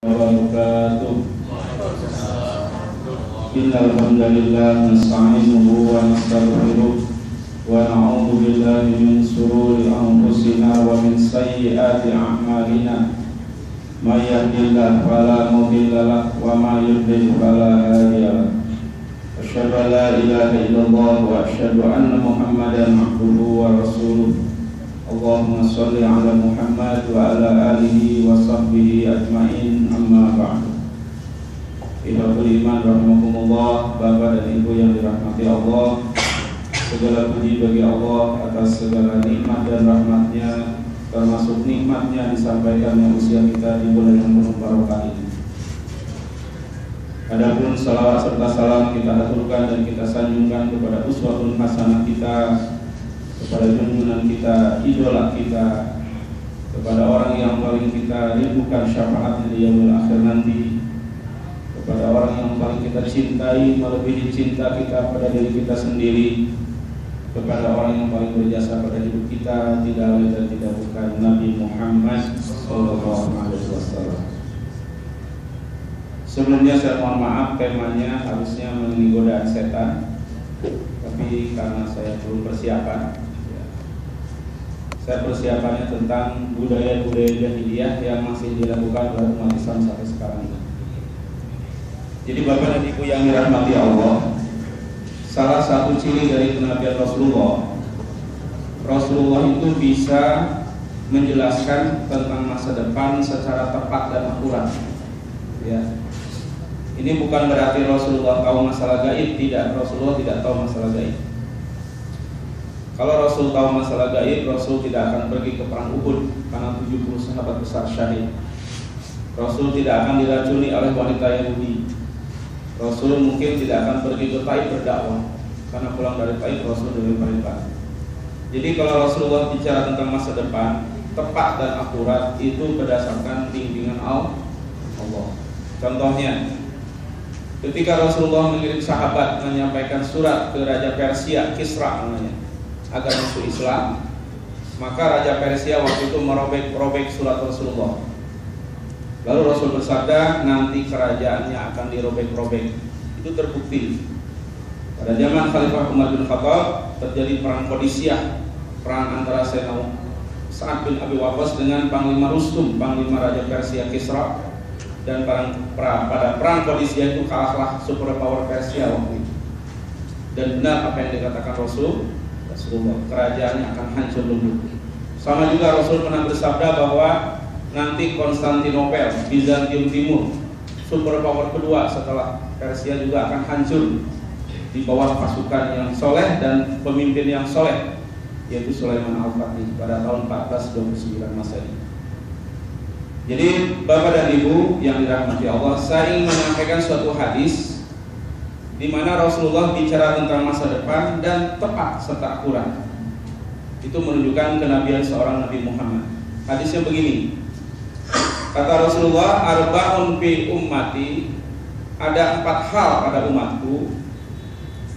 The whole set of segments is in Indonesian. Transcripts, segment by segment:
wabarakatuh. Innal hamdalillah nasta'inuhu wa nastaghfiruh wa na'udzu billahi min shururi anfusina wa min sayyiati a'malina. May yahdihillahu fala mudilla lahu wa may yudlil fala hadiya lahu. Asyhadu an la ilaha illallah wa asyhadu anna Muhammadan abduhu wa rasuluh. Allahumma sholli ala Muhammad wa ala alihi wa sahbihi ajma'in, amma ba'du. Ikhwatul iman rahimakumullah, Bapak dan Ibu yang dirahmati Allah, segala puji bagi Allah atas segala nikmat dan rahmatnya, termasuk nikmatnya disampaikannya usia kita di bulan yang penuh barokah ini. Adapun salawat serta salam kita aturkan dan kita sanjungkan kepada uswatun hasanah kita, kepada junjungan kita, idola kita, kepada orang yang paling kita rindukan syafaatnya di yaumil akhir nanti, kepada orang yang paling kita cintai melebihi cinta kita pada diri kita sendiri, kepada orang yang paling berjasa pada hidup kita, tidak lain dan tidak bukan Nabi Muhammad SAW. Sebelumnya saya mohon maaf, temanya harusnya mengenai godaan setan, tapi karena saya belum persiapan, saya persiapannya tentang budaya-budaya jahiliyah yang masih dilakukan oleh umat Islam sampai sekarang ini. Jadi Bapak dan Ibu yang dirahmati Allah, salah satu ciri dari kenabian Rasulullah itu bisa menjelaskan tentang masa depan secara tepat dan akurat. Ya. Ini bukan berarti Rasulullah tahu masalah gaib, tidak. Rasulullah tidak tahu masalah gaib. Kalau Rasul tahu masalah gaib, Rasul tidak akan pergi ke perang Uhud karena 70 sahabat besar syahid. Rasul tidak akan diracuni oleh wanita Yahudi. Rasul mungkin tidak akan pergi ke Taif berdakwah karena pulang dari Taif Rasul dari perintah. Jadi kalau Rasulullah bicara tentang masa depan tepat dan akurat, itu berdasarkan bimbingan Allah. Contohnya, ketika Rasulullah mengirim sahabat menyampaikan surat ke Raja Persia, Kisra namanya, agar masuk Islam, maka Raja Persia waktu itu merobek surat Rasulullah. Lalu Rasul bersabda, nanti kerajaannya akan dirobek-robek. Itu terbukti. Pada zaman Khalifah Umar bin Khattab terjadi perang Qadisiyah, perang antara Sayyidina Sa'ad bin Abi Waqqas dengan Panglima Rustum, Panglima Raja Persia Kisra. Dan pada perang Qadisiyah itu kalahlah superpower Persia waktu itu. Dan benar apa yang dikatakan Rasulullah, kerajaannya akan hancur lebur. Sama juga Rasul pernah bersabda bahwa nanti Konstantinopel, Bizantium Timur, superpower kedua setelah Persia, juga akan hancur di bawah pasukan yang soleh dan pemimpin yang soleh, yaitu Sulaiman Al-Fatih pada tahun 1429 Masehi. Jadi Bapak dan Ibu yang dirahmati Allah, saya ingin menyampaikan suatu hadis di mana Rasulullah bicara tentang masa depan dan tepat serta akurat. Itu menunjukkan kenabian seorang Nabi Muhammad. Hadisnya begini. Kata Rasulullah, arba'un fi ummati, ada 4 hal pada umatku,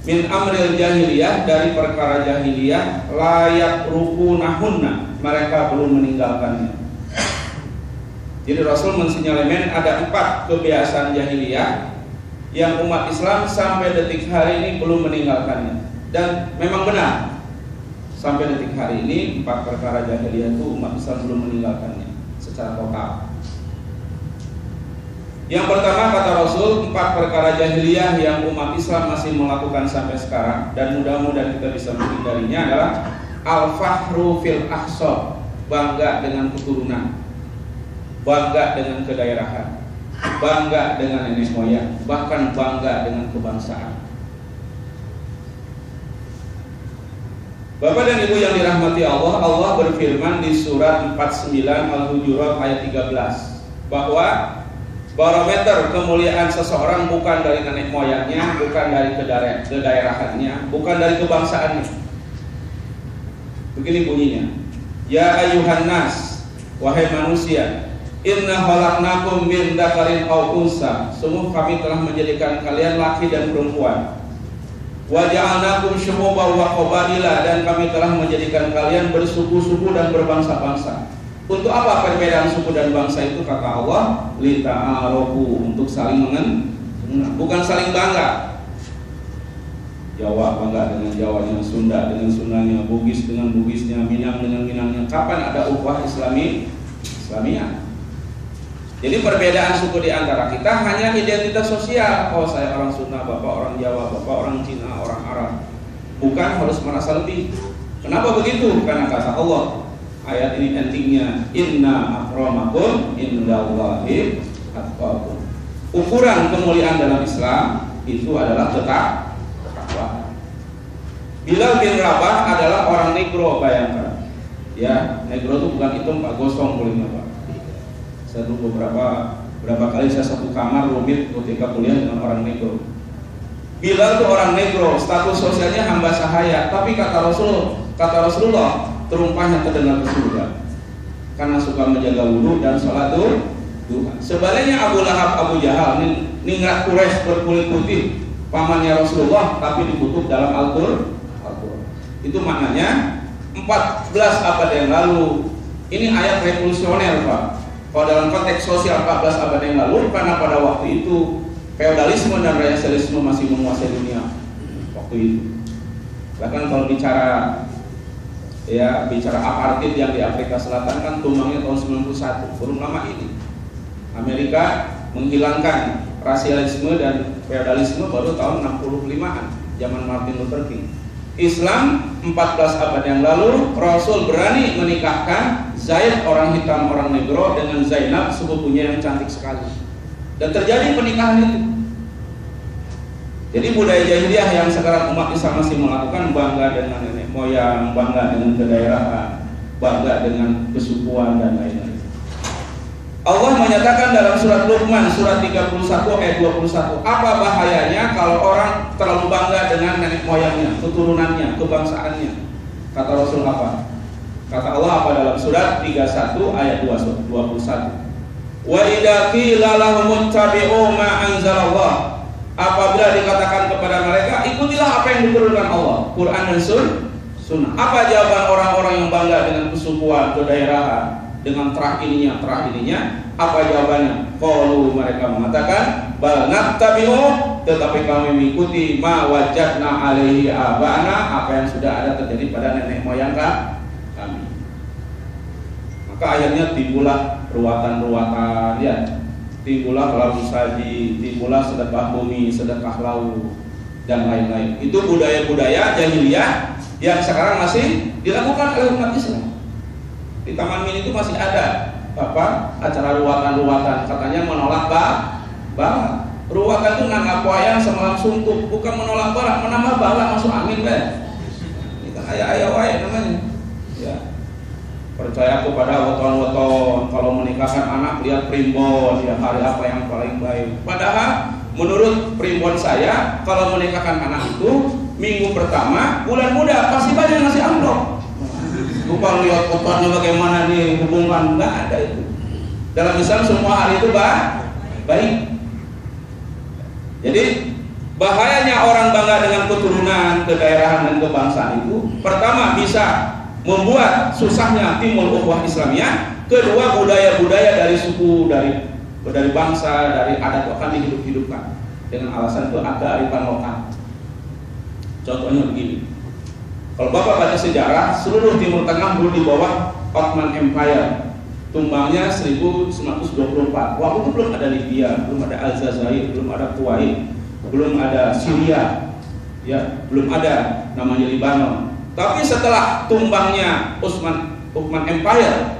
min amril jahiliyah, dari perkara jahiliyah, layak rukunahunna, mereka belum meninggalkannya. Jadi Rasul mensinyalemen ada 4 kebiasaan jahiliyah yang umat Islam sampai detik hari ini belum meninggalkannya. Dan memang benar, sampai detik hari ini 4 perkara jahiliyah itu umat Islam belum meninggalkannya secara total. Yang pertama, kata Rasul, 4 perkara jahiliyah yang umat Islam masih melakukan sampai sekarang, dan mudah-mudahan kita bisa menghindarinya, adalah al-fakhru fil ahsab, bangga dengan keturunan, bangga dengan kedaerahan, bangga dengan nenek moyang, bahkan bangga dengan kebangsaan. Bapak dan Ibu yang dirahmati Allah, Allah berfirman di surat 49 Al-Hujurat ayat 13 bahwa barometer kemuliaan seseorang bukan dari nenek moyangnya, bukan dari kedaerahannya, bukan dari kebangsaannya. Begini bunyinya, ya ayuhan nas, wahai manusia, inna khalaqnakum min dzakarin aw unsa, sungguh kami telah menjadikan kalian laki dan perempuan. Wa ja'alnakum syu'uban wa qabaila, dan kami telah menjadikan kalian bersuku-suku dan berbangsa-bangsa. Untuk apa perbedaan suku dan bangsa itu? Kata Allah, lita'arofu, untuk saling mengenal, bukan saling bangga. Jawa bangga dengan Jawanya, Sunda dengan Sundanya, Bugis dengan Bugisnya, Minang dengan Minangnya. Kapan ada ukhuwah Islamiyah? Jadi perbedaan suku di antara kita hanya identitas sosial. Oh, saya orang Sunda, Bapak orang Jawa, Bapak orang Cina, orang Arab. Bukan harus merasa lebih. Kenapa begitu? Karena kata Allah, ayat ini intinya, inna akramakum indallahi atqakum. Ukuran kemuliaan dalam Islam itu adalah takwa. Bilal bin Rabah adalah orang negro, bayangkan. Ya, negro itu bukan hitam Pak, gosong kulitnya Pak. Saya dulu berapa kali saya satu kamar rumit ketika kuliah dengan orang negro. Bilal itu orang negro, status sosialnya hamba sahaya, tapi kata Rasulullah terumpahnya terdengar ke surga karena suka menjaga wudu dan sholat duha. Sebaliknya Abu Lahab, Abu Jahal, ningrat Quraisy berkulit putih, pamannya Rasulullah, tapi dikutuk dalam Al-Qur'an. Itu maknanya 14 abad yang lalu. Ini ayat revolusioner Pak. Kalau dalam konteks sosial 14 abad yang lalu, karena pada waktu itu feodalisme dan rakyasialisme masih menguasai dunia waktu itu. Bahkan kalau bicara apartheid yang di Afrika Selatan kan tumbangnya tahun 91, belum lama ini. Amerika menghilangkan rasialisme dan feodalisme baru tahun 65-an, zaman Martin Luther King. Islam 14 abad yang lalu, Rasul berani menikahkan Zaid orang hitam orang negro dengan Zainab sepupunya yang cantik sekali. Dan terjadi pernikahan itu. Jadi budaya jahiliyah yang sekarang umat Islam masih melakukan, bangga dengan nenek moyang, bangga dengan kedaerahan, bangga dengan kesukuan dan lain-lain. Allah menyatakan dalam surat Luqman surat 31 ayat 21, apa bahayanya kalau orang terlalu bangga dengan nenek moyangnya, keturunannya, kebangsaannya. Kata Rasul apa? Kata Allah apa dalam surat 31 ayat 21? Wa idza qila lahum ittabi'u ma anzalallah, apabila dikatakan kepada mereka ikutilah apa yang diturunkan Allah, Quran dan Sunnah. Apa jawaban orang-orang yang bangga dengan kesukuan, kedaerahan, dengan terah ininya? Apa jawabannya? Qalu, mereka mengatakan, bal nattabi'u, tetapi kami mengikuti ma wajadna alaihi abana, apa yang sudah ada terjadi pada nenek moyang kami. Maka akhirnya timbullah ruatan-ruatan, ya, timbullah lalu saji, timbullah sedekah bumi, sedekah laut, dan lain-lain. Itu budaya-budaya jahiliyah yang sekarang masih dilakukan oleh umat Islam. Di Taman Mini itu masih ada acara ruatan-ruatan, katanya menolak bala. Ruatan itu nanggap wayang semalam suntuk, bukan menolak bala, menambah bala masuk angin kan. Ini kan ayah-ayah wayang namanya. Ya. Percaya kepada weton-weton, kalau menikahkan anak lihat primbon, ya hari apa yang paling baik. Padahal menurut primbon saya, kalau menikahkan anak itu minggu pertama bulan muda pasti banyak ngasih amplop. Bukan lihat kotornya bagaimana dihubungkan, nggak ada itu. Dalam Islam semua hari itu baik. Jadi bahayanya orang bangga dengan keturunan, kedaerahan dan kebangsaan itu, pertama bisa membuat susahnya timbul ukhuwah Islamiyah. Kedua, budaya-budaya dari suku, dari bangsa, dari adat akan dihidup-hidupkan dengan alasan itu ada kearifan lokal. Contohnya begini. Kalau Bapak baca sejarah, seluruh Timur Tengah dulu di bawah Ottoman Empire. Tumbangnya 1924. Waktu itu belum ada Libya, belum ada Aljazair, belum ada Kuwait, belum ada Syria, ya, belum ada namanya Lebanon. Tapi setelah tumbangnya Ottoman Empire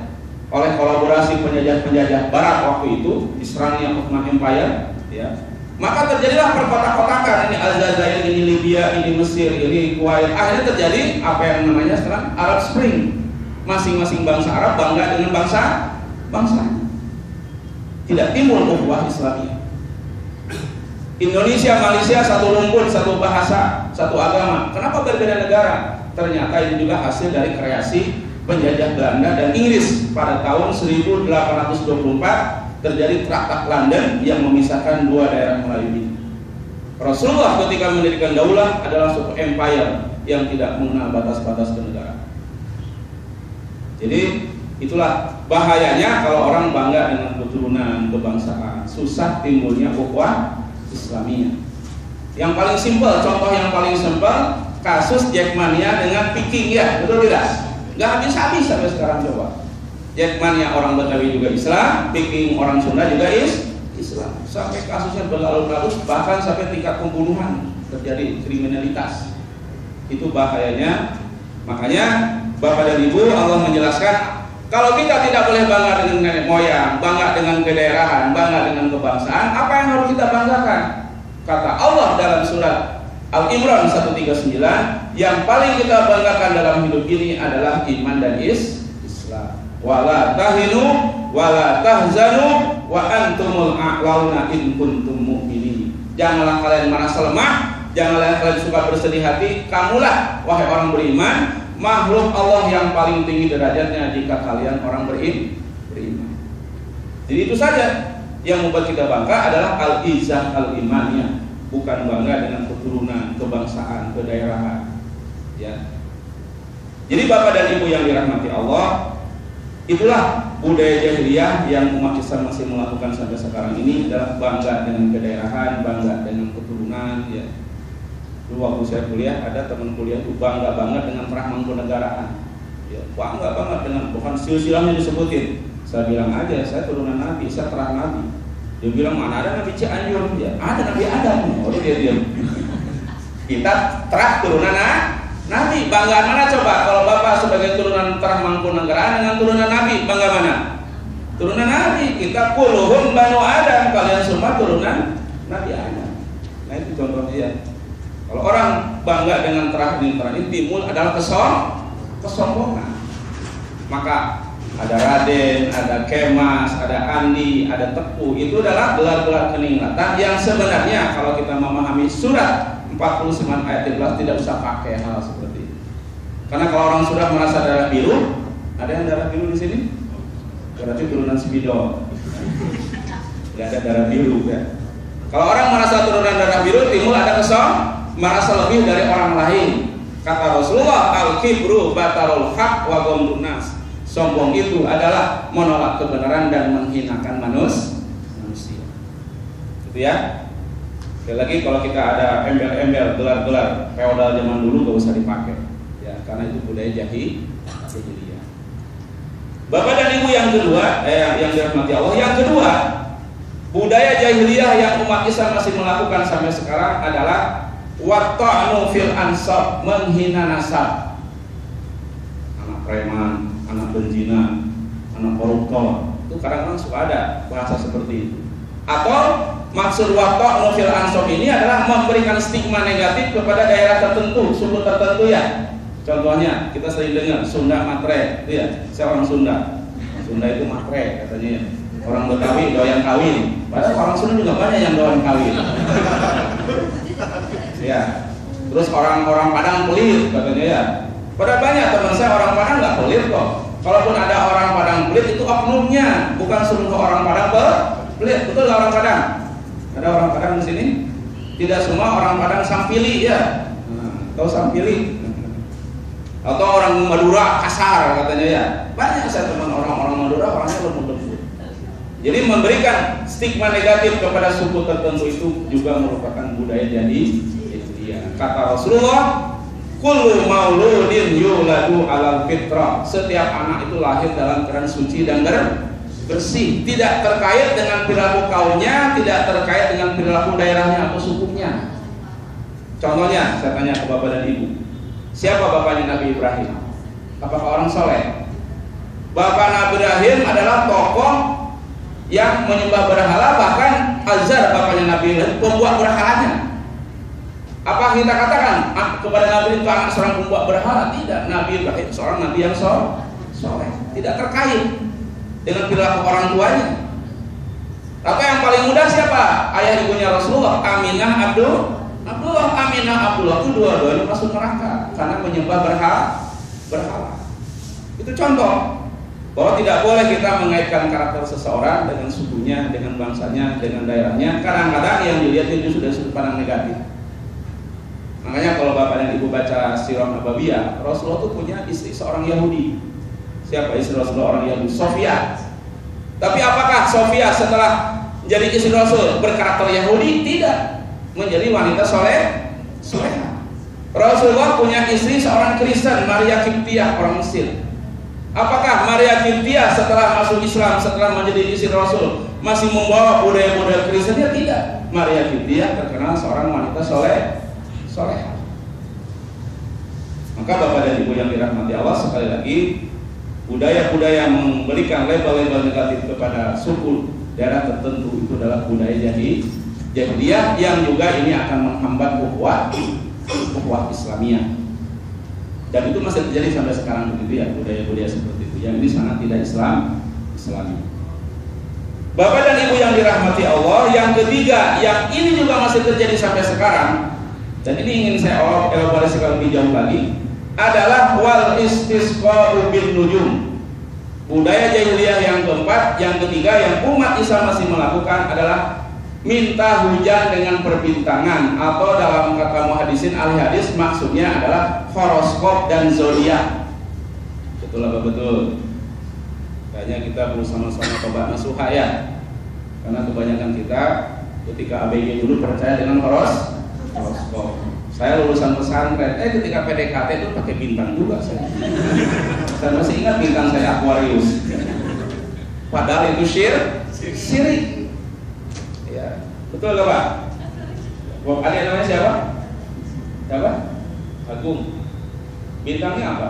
oleh kolaborasi penjajah Barat waktu itu, diserangnya Ottoman Empire, ya, maka terjadilah perkotak-kotakan, ini Aljazair, ini Libya, ini Mesir, ini Kuwait. Akhirnya terjadi apa yang namanya sekarang Arab Spring. Masing-masing bangsa Arab bangga dengan bangsa. Tidak timbul ukhuwah Islamiyah. Indonesia, Malaysia satu rumpun, satu bahasa, satu agama. Kenapa berbeda negara? Ternyata ini juga hasil dari kreasi penjajah Belanda dan Inggris. Pada tahun 1824 terjadi Traktat London yang memisahkan dua daerah Melayu ini. Rasulullah ketika mendirikan daulah adalah suatu empire yang tidak mengenal batas-batas kenegaraan. Jadi Itulah bahayanya kalau orang bangga dengan keturunan, kebangsaan, susah timbulnya ukhuwah Islamiyah. Yang paling simpel, contoh yang paling simpel, kasus Jackmania dengan Viking, ya, betul tidak? Nggak habis-habis sampai sekarang. Coba Jackmania orang Betawi juga Islam, Viking orang Sunda juga Islam, sampai kasusnya berlarut-larut, bahkan sampai tingkat pembunuhan, terjadi kriminalitas. Itu bahayanya. Makanya Bapak dan Ibu, Allah menjelaskan kalau kita tidak boleh bangga dengan nenek moyang, bangga dengan kedaerahan, bangga dengan kebangsaan, apa yang harus kita banggakan? Kata Allah dalam surat Al-Imran 139, yang paling kita banggakan dalam hidup ini adalah iman dan Islam. Wala tahinu wala tahzanu wa antumul a'launa in kuntum mu'minin. Janganlah kalian merasa lemah, janganlah kalian suka bersedih hati, kamulah wahai orang beriman makhluk Allah yang paling tinggi derajatnya jika kalian orang beriman. Jadi itu saja yang membuat kita bangga adalah al-izah al-imaniyah, bukan bangga dengan keturunan, kebangsaan, kedaerahan. Ya. Jadi Bapak dan Ibu yang dirahmati Allah, itulah budaya jahiliyah yang umat Islam masih melakukan sampai sekarang ini, adalah bangga dengan kedaerahan, bangga dengan keturunan. Ya. Dulu waktu saya kuliah, ada teman kuliah itu bangga banget dengan peranan kenegaraan. Ya, bangga banget dengan, bukan silsilahnya disebutin. Saya bilang aja, saya turunan Nabi, saya terah Nabi. Dia bilang, mana ada Nabi Cianjur? Ya, ada Nabi Adam. Oh, dia diam. Kita terah turunan Nabi. Banggaan mana coba? Kalau Bapak sebagai turunan terah Mangkunegaraan dengan turunan Nabi, bangga mana? Turunan Nabi. Kita kuluhum banu Adam, kalian semua turunan Nabi Adam. Nah itu contohnya ya. Kalau orang bangga dengan terah ini timbul adalah kesombongan. Maka ada Raden, ada Kemas, ada Andi, ada Tepu, itu adalah gelar-gelar keningatan yang sebenarnya kalau kita memahami surat 49 ayat 13 tidak usah pakai hal seperti itu. Karena kalau orang sudah merasa darah biru, ada yang darah biru di sini? Berarti turunan Spidol. Tidak ada darah biru ya. Kalau orang merasa turunan darah biru, timbul ada merasa lebih dari orang lain. Kata Rasulullah, al-kibru batarul haq wa ghamdun nas. Sombong itu adalah menolak kebenaran dan menghinakan manusia. Gitu ya. Sekali lagi kalau kita ada embel-embel gelar-gelar feodal zaman dulu gak usah dipakai. Ya, karena itu budaya jahiliyah. Bapak dan Ibu yang kedua, yang dirahmati Allah, yang kedua, budaya jahiliyah yang umat Islam masih melakukan sampai sekarang adalah watta'nu fil ansab, menghina nasab. Anak preman, anak penzina, anak koruptor, itu kadang-kadang suka ada bahasa seperti itu. Atau maksud watta'nu fil ansab ini adalah memberikan stigma negatif kepada daerah tertentu, suku tertentu ya. Contohnya kita sering dengar Sunda matre, itu ya. Saya orang Sunda. Sunda itu matre katanya ya. Orang Betawi doyan kawin. Padahal orang Sunda juga banyak yang doyan kawin. Ya, terus orang-orang Padang pelit katanya ya. Pada banyak teman saya orang Padang nggak pelit kok. Kalaupun ada orang Padang pelit itu oknumnya, bukan seluruh orang Padang pelit. Betul nggak orang Padang? Ada orang Padang di sini? Tidak semua orang Padang sampili ya. Tahu sampili? Atau orang Madura kasar katanya ya. Banyak saya teman orang-orang Madura orangnya lembut-lembut. Jadi memberikan stigma negatif kepada suku tertentu itu juga merupakan budaya jahiliyah. Kata Rasulullah, kullu mauludin yuladu alal fitrah. Setiap anak itu lahir dalam keadaan suci dan bersih, tidak terkait dengan perilaku kaumnya, tidak terkait dengan perilaku daerahnya atau sukunya. Contohnya, saya tanya ke Bapak dan Ibu, siapa bapaknya Nabi Ibrahim? Apakah orang soleh? Bapak Nabi Ibrahim adalah tokoh yang menyembah berhala, bahkan Azar bapaknya Nabi Ibrahim pembuat berhalanya. Apa kita katakan kepada Nabi itu anak seorang pembuat berhala? Tidak, Nabi Ibrahim seorang Nabi yang soleh, tidak terkait dengan perilaku orang tuanya. Tapi yang paling mudah siapa? Ayah ibunya Rasulullah, Aminah Abdullah itu dua-duanya masuk neraka karena menyembah berhala. Itu contoh bahwa tidak boleh kita mengaitkan karakter seseorang dengan sukunya, dengan bangsanya, dengan daerahnya. Kadang-kadang yang dilihat itu sudah sudut pandang negatif. Makanya kalau Bapak dan Ibu baca Sirah Nabawiyah, Rasulullah itu punya istri seorang Yahudi. Siapa istri Rasulullah? Orang Yahudi, Sofia. Tapi apakah Sofia setelah menjadi istri Rasul berkarakter Yahudi? Tidak, menjadi wanita soleha. Rasulullah punya istri seorang Kristen, Maria Kiptiah, orang Mesir. Apakah Maria Kiptiah setelah masuk Islam, setelah menjadi istri Rasul, masih membawa budaya-budaya Kristen? Ya tidak. Maria Kiptiah terkenal seorang wanita soleha. Maka Bapak dan Ibu yang dirahmati Allah, sekali lagi, budaya-budaya memberikan label-label negatif kepada suku daerah tertentu itu adalah budaya jahiliyah yang juga ini akan menghambat ukhuwah Islamiyah. Dan itu masih terjadi sampai sekarang begitu ya, budaya-budaya seperti itu. Yang ini sangat tidak Islami. Bapak dan Ibu yang dirahmati Allah, yang ketiga yang ini juga masih terjadi sampai sekarang, dan ini ingin saya elaborasikan lebih jauh lagi, adalah wal istisqa'u bin nujum. Budaya jahiliyah yang keempat, yang ketiga yang umat Islam masih melakukan adalah minta hujan dengan perbintangan, atau dalam kata muhaddisin ahli hadis maksudnya adalah horoskop dan zodiak. Betul apa betul? Kayaknya kita perlu sama-sama coba nasuha ya. Karena kebanyakan kita ketika ABG dulu percaya dengan horoskop. Saya lulusan pesantren, ketika PDKT itu pakai bintang juga saya. Saya masih ingat bintang saya Aquarius. Padahal itu syirik. Ya, betul gak Pak? Adik namanya siapa? Siapa? Agung. Bintangnya apa?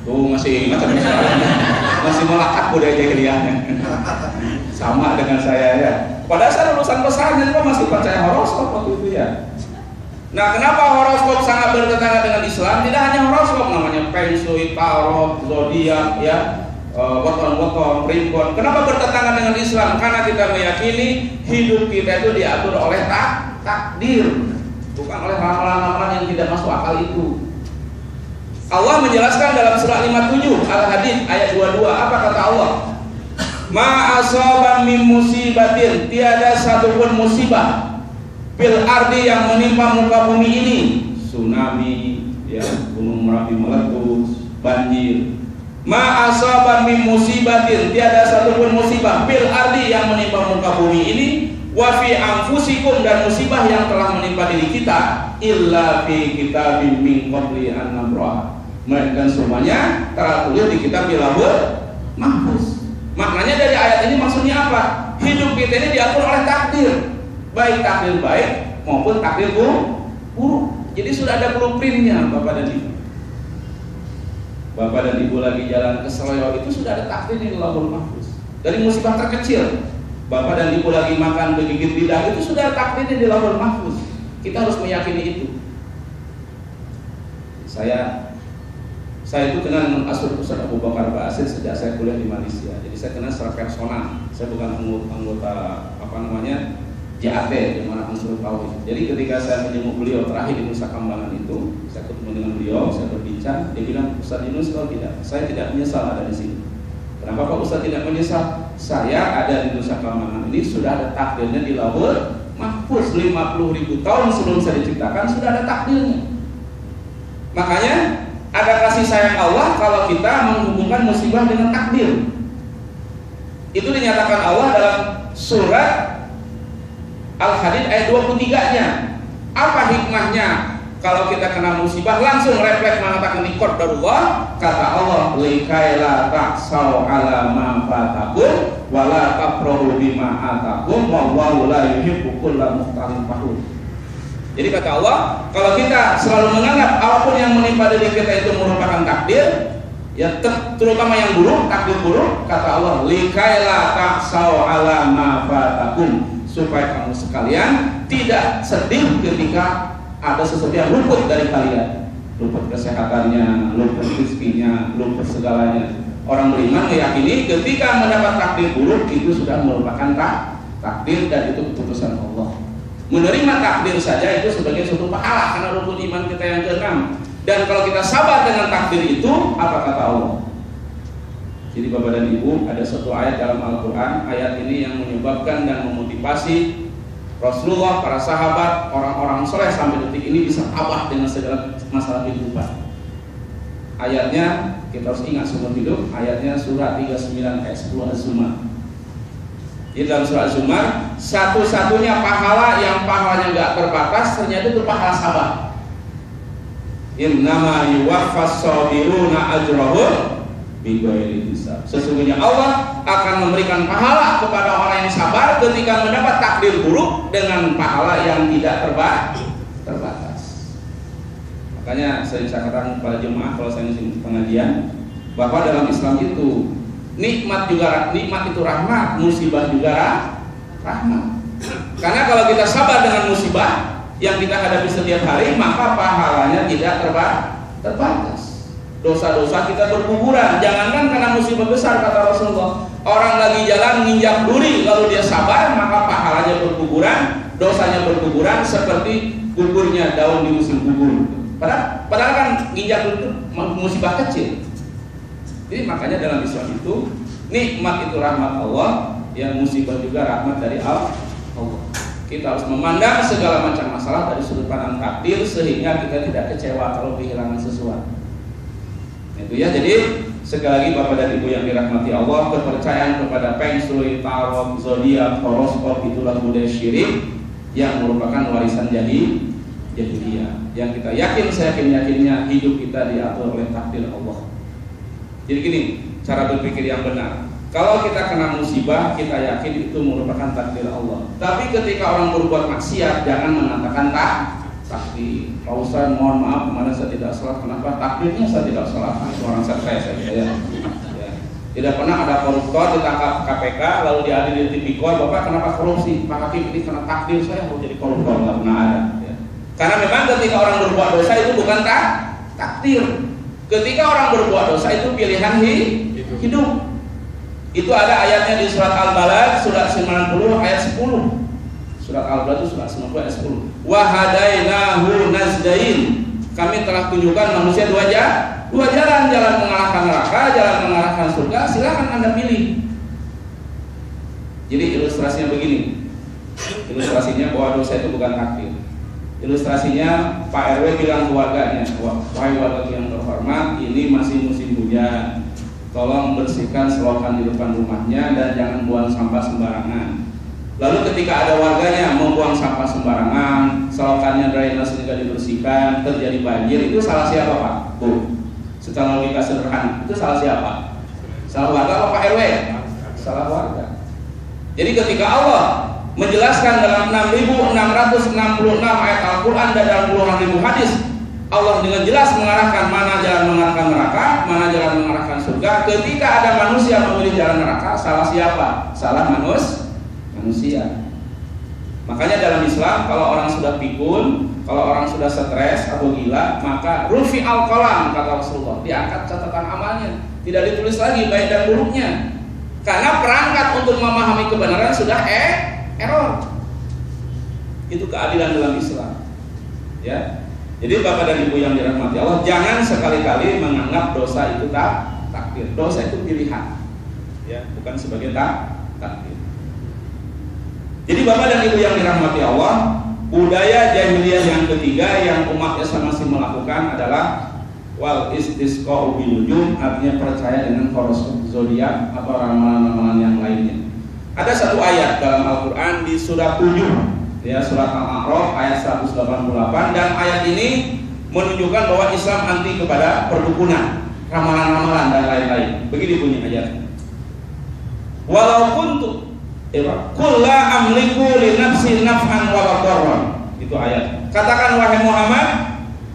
Tuh masih ingat sampai sekarang. Masih melekat budaya jahiliyahnya. Sama dengan saya ya. Padahal saya lulusan pesantren kok masih percaya horoskop waktu itu ya. Nah, kenapa horoskop sangat bertentangan dengan Islam? Tidak hanya horoskop, namanya feng shui, tarot, zodiak, ya, weton-weton, primbon. Kenapa bertentangan dengan Islam? Karena kita meyakini hidup kita itu diatur oleh takdir, bukan oleh ramalan-ramalan yang tidak masuk akal itu. Allah menjelaskan dalam surah 57 Al-Hadid ayat 22, apa kata Allah? Ma asaban min musibatin, tiada satupun musibah fil ardi yang menimpa muka bumi ini, tsunami, ya, gunung Merapi meletus, banjir. Ma asaban min musibatin, tiada satupun musibah fil ardi yang menimpa muka bumi ini, wa fi anfusikum, dan musibah yang telah menimpa diri kita, illa fi kitabim min qabli an nabraha, melainkan semuanya tertulis di kitab Lauhul Mahfuz. Maknanya dari ayat ini maksudnya apa? Hidup kita ini diatur oleh takdir, baik takdir baik maupun takdir buruk. Jadi sudah ada blueprintnya Bapak dan Ibu. Bapak dan Ibu lagi jalan ke Seleo itu sudah ada takdir di Lauhul Mahfuz. Dari musibah terkecil, Bapak dan Ibu lagi makan begigit lidah, itu sudah takdirnya di Lauhul Mahfuz. Kita harus meyakini itu. Saya itu kenal dengan Ustaz Abu Bakar Basir sejak saya kuliah di Malaysia. Jadi saya kenal secara personal. Saya bukan anggota JAT, yang mana unsur tauhid. Jadi ketika saya menjenguk beliau terakhir di Nusa Kambangan itu, saya ketemu dengan beliau, saya berbincang. Dia bilang, Ustaz Yunus, kalau tidak, saya tidak menyesal ada di sini. Kenapa Pak Ustaz tidak menyesal? Saya ada di Nusa Kambangan ini sudah ada takdirnya di Lauhul Mahfuz. 50.000 tahun sebelum saya diciptakan sudah ada takdirnya. Makanya ada kasih sayang Allah kalau kita menghubungkan musibah dengan takdir. Itu dinyatakan Allah dalam surat Al-Hadid ayat 23-nya. Apa hikmahnya? Kalau kita kena musibah langsung refleks mengatakan qadarullah, kata Allah, likaila ta'sau ala ma fatakum wa la tafrahu bima atakum wallahu la yuhibbu kulla mukhtalin fakhur. Jadi kata Allah, kalau kita selalu menganggap apapun yang menimpa diri kita itu merupakan takdir, ya terutama yang buruk, takdir buruk, kata Allah, likaila ta'sau ala ma fatakum, supaya kamu sekalian tidak sedih ketika ada sesuatu yang luput dari kalian, luput kesehatannya, luput rezekinya, luput segalanya. Orang beriman meyakini ketika mendapat takdir buruk itu sudah merupakan takdir dan itu keputusan Allah. Menerima takdir saja itu sebagai suatu pahala karena rukun iman kita yang ke-6. Dan kalau kita sabar dengan takdir itu, apa kata Allah? Jadi Bapak dan Ibu, ada suatu ayat dalam Al-Quran, ayat ini yang menyebabkan dan memotivasi Rasulullah, para sahabat, orang-orang soleh sampai detik ini bisa tabah dengan segala masalah kehidupan. Ayatnya, Kita harus ingat seumur hidup, ayatnya surat 39 ayat 10 Az-Zumar. Di dalam surat Az-Zumar, satu-satunya pahala yang pahalanya nggak terbatas ternyata itu pahala sabar. Innama yuwaffas sabiruna ajrahum bighairi hisab. Sesungguhnya Allah akan memberikan pahala kepada orang yang sabar ketika mendapat takdir buruk dengan pahala yang tidak terbatas. Makanya saya katakan kepada jemaah kalau saya ngisi pengajian bahwa dalam Islam itu nikmat itu rahmat, musibah juga rahmat. Karena kalau kita sabar dengan musibah yang kita hadapi setiap hari, maka pahalanya tidak terbatas. Dosa-dosa kita berguguran. Jangankan karena musibah besar, kata Rasulullah, orang lagi jalan nginjak duri lalu dia sabar, maka pahalanya berguguran, dosanya berguguran seperti gugurnya daun di musim gugur. Padahal kan nginjak duri itu musibah kecil. Jadi makanya dalam Islam itu nikmat itu rahmat Allah, yang musibah juga rahmat dari Allah. Kita harus memandang segala macam masalah dari sudut pandang takdir sehingga kita tidak kecewa kalau kehilangan sesuatu. Itu ya. Jadi sekali lagi Bapak dan Ibu yang dirahmati Allah, kepercayaan kepada Feng Shui, Tarot, zodiak, horoskop itulah budaya syirik yang merupakan warisan jahiliyah. Yang kita yakin, saya yakinnya hidup kita diatur oleh takdir Allah. Jadi gini cara berpikir yang benar. Kalau kita kena musibah, kita yakin itu merupakan takdir Allah. Tapi ketika orang berbuat maksiat, jangan mengatakan takdir. Pak Ustaz, mohon maaf, kemarin saya tidak sholat. Kenapa? Takdirnya saya tidak sholat. Itu orang stres ya. Tidak pernah ada koruptor ditangkap KPK lalu diadili di Tipikor. Bapak kenapa korupsi? Pak Hakim, ini karena takdir saya mau jadi koruptor. Nggak pernah ada. Ya. Karena memang ketika orang berbuat dosa itu bukan takdir. Ketika orang berbuat dosa itu pilihan hidup. Itu ada ayatnya di surat Al-Balad surat 90 ayat 10. Surat Al-Balad itu surat 90 ayat 10. Wa hadainahu nazdain. Kami telah tunjukkan manusia dua jalan mengarahkan neraka, jalan mengarahkan surga. Silakan Anda pilih. Jadi ilustrasinya begini. Ilustrasinya bahwa dosa itu bukan takdir. Ilustrasinya Pak RW bilang keluarganya, wahai warga yang terhormat, ini masih musim hujan. Tolong bersihkan selokan di depan rumahnya dan jangan buang sampah sembarangan. Lalu ketika ada warganya membuang sampah sembarangan, selokannya drainase tidak dibersihkan, terjadi banjir, itu salah siapa Pak? Bu, secara logika sederhana, itu salah siapa? Salah warga apa Pak RW? Salah warga. Jadi ketika Allah menjelaskan dalam 6.666 ayat Al-Quran dan dalam puluhan ribu hadis, Allah dengan jelas mengarahkan mana jalan mengarahkan neraka, mana jalan mengarahkan surga. Ketika ada manusia memilih jalan neraka, salah siapa? Salah manusia. Makanya dalam Islam kalau orang sudah pikun, kalau orang sudah stres atau gila, maka rufi al-qalam kata Rasulullah, diangkat catatan amalnya, tidak ditulis lagi baik dan buruknya. Karena perangkat untuk memahami kebenaran sudah error. Itu keadilan dalam Islam. Ya. Jadi Bapak dan Ibu yang dirahmati Allah, jangan sekali-kali menganggap dosa itu takdir. Dosa itu pilihan, ya, bukan sebagai takdir. Jadi Bapak dan Ibu yang dirahmati Allah, budaya jahiliyah yang ketiga yang umat Islam masih melakukan adalah wal istisqa'u bil nujum, artinya percaya dengan horoskop zodiak atau ramalan-ramalan yang lainnya. Ada satu ayat dalam Al-Quran di surah 7. Ya, surat Al-A'raf ayat 188, dan ayat ini menunjukkan bahwa Islam anti kepada perdukunan, ramalan-ramalan dan lain-lain. Begini bunyi ayat. Walau kuntu kulla amliku li nafsi naf'an wa darran. Itu ayat. Katakan wahai Muhammad,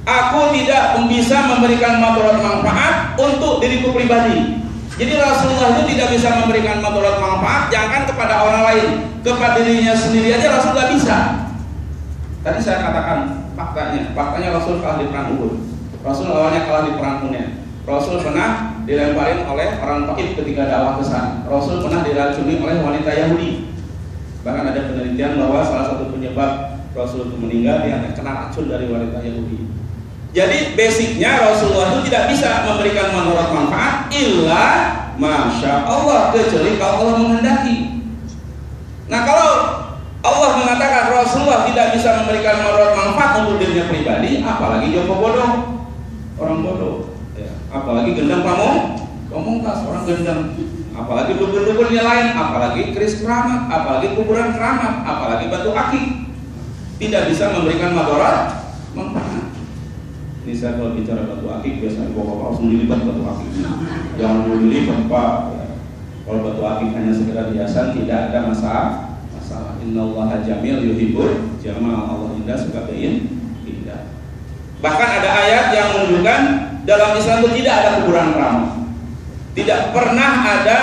aku tidak bisa memberikan madarat manfaat untuk diriku pribadi. Jadi Rasulullah itu tidak bisa memberikan madarat manfaat, jangan kepada orang lain, kepada dirinya sendiri aja Rasul tidak bisa. Tadi saya katakan faktanya Rasul kalah di perang Uhud. Rasul awalnya kalah di perang Hunain. Rasul pernah dilemparin oleh orang Taif ketika dakwah ke sana. Rasul pernah diracuni oleh wanita Yahudi. Bahkan ada penelitian bahwa salah satu penyebab Rasul itu meninggal dia kena racun dari wanita Yahudi. Jadi basicnya Rasulullah itu tidak bisa memberikan madarat manfaat illa masya Allah, kecuali kalau Allah menghendaki. Nah kalau Allah mengatakan Rasulullah tidak bisa memberikan madarat manfaat untuk dirinya pribadi, apalagi Joko bodoh, orang bodoh. Ya. apalagi gendang pamungkas orang gendang, apalagi dukun-dukunnya lain, apalagi keris keramat, apalagi kuburan keramat, apalagi batu akik, tidak bisa memberikan madarat manfaat. Ini saya kalau bicara batu akik biasanya bapak langsung dilipat batu akik, jangan dulu dilipat Pak. Kalau batu akik hanya sekedar hiasan, tidak ada masalah. Innallaha jamil yuhibbul jamal, Allah indah suka indah. Bahkan ada ayat yang menunjukkan dalam Islam itu tidak ada kuburan keramat. Tidak pernah ada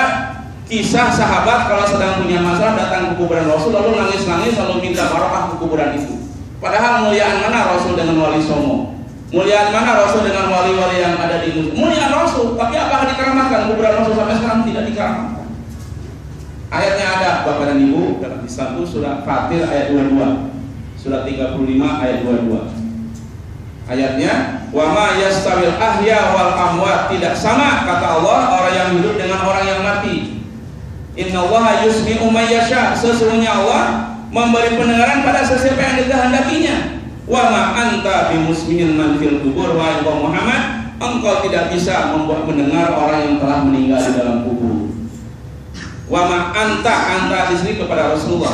kisah sahabat kalau sedang punya masalah datang ke kuburan Rasul lalu nangis-nangis lalu minta barokah ke kuburan itu. Padahal muliaan mana Rasul dengan wali songo? Muliaan mana Rasul dengan wali-wali yang ada di Indonesia? Muliaan Rasul, tapi apakah dikeramatkan kuburan Rasul sampai sekarang? Tidak dikeramatkan. Ayatnya ada Bapak dan Ibu dalam Islam itu surah Fatir ayat 22, surah 35 ayat 22. Ayatnya, wa ma yastawil ahya wal amwat, tidak sama kata Allah orang yang hidup dengan orang yang mati. Innallaha yusmi'u may yasha, sesungguhnya Allah memberi pendengaran pada sesiapa yang dikehendakinya. Wa ma anta bimusmi'in man fil kubur, wa Muhammad, engkau tidak bisa membuat mendengar orang yang telah meninggal di dalam kubur. Wa ma anta di sini kepada Rasulullah.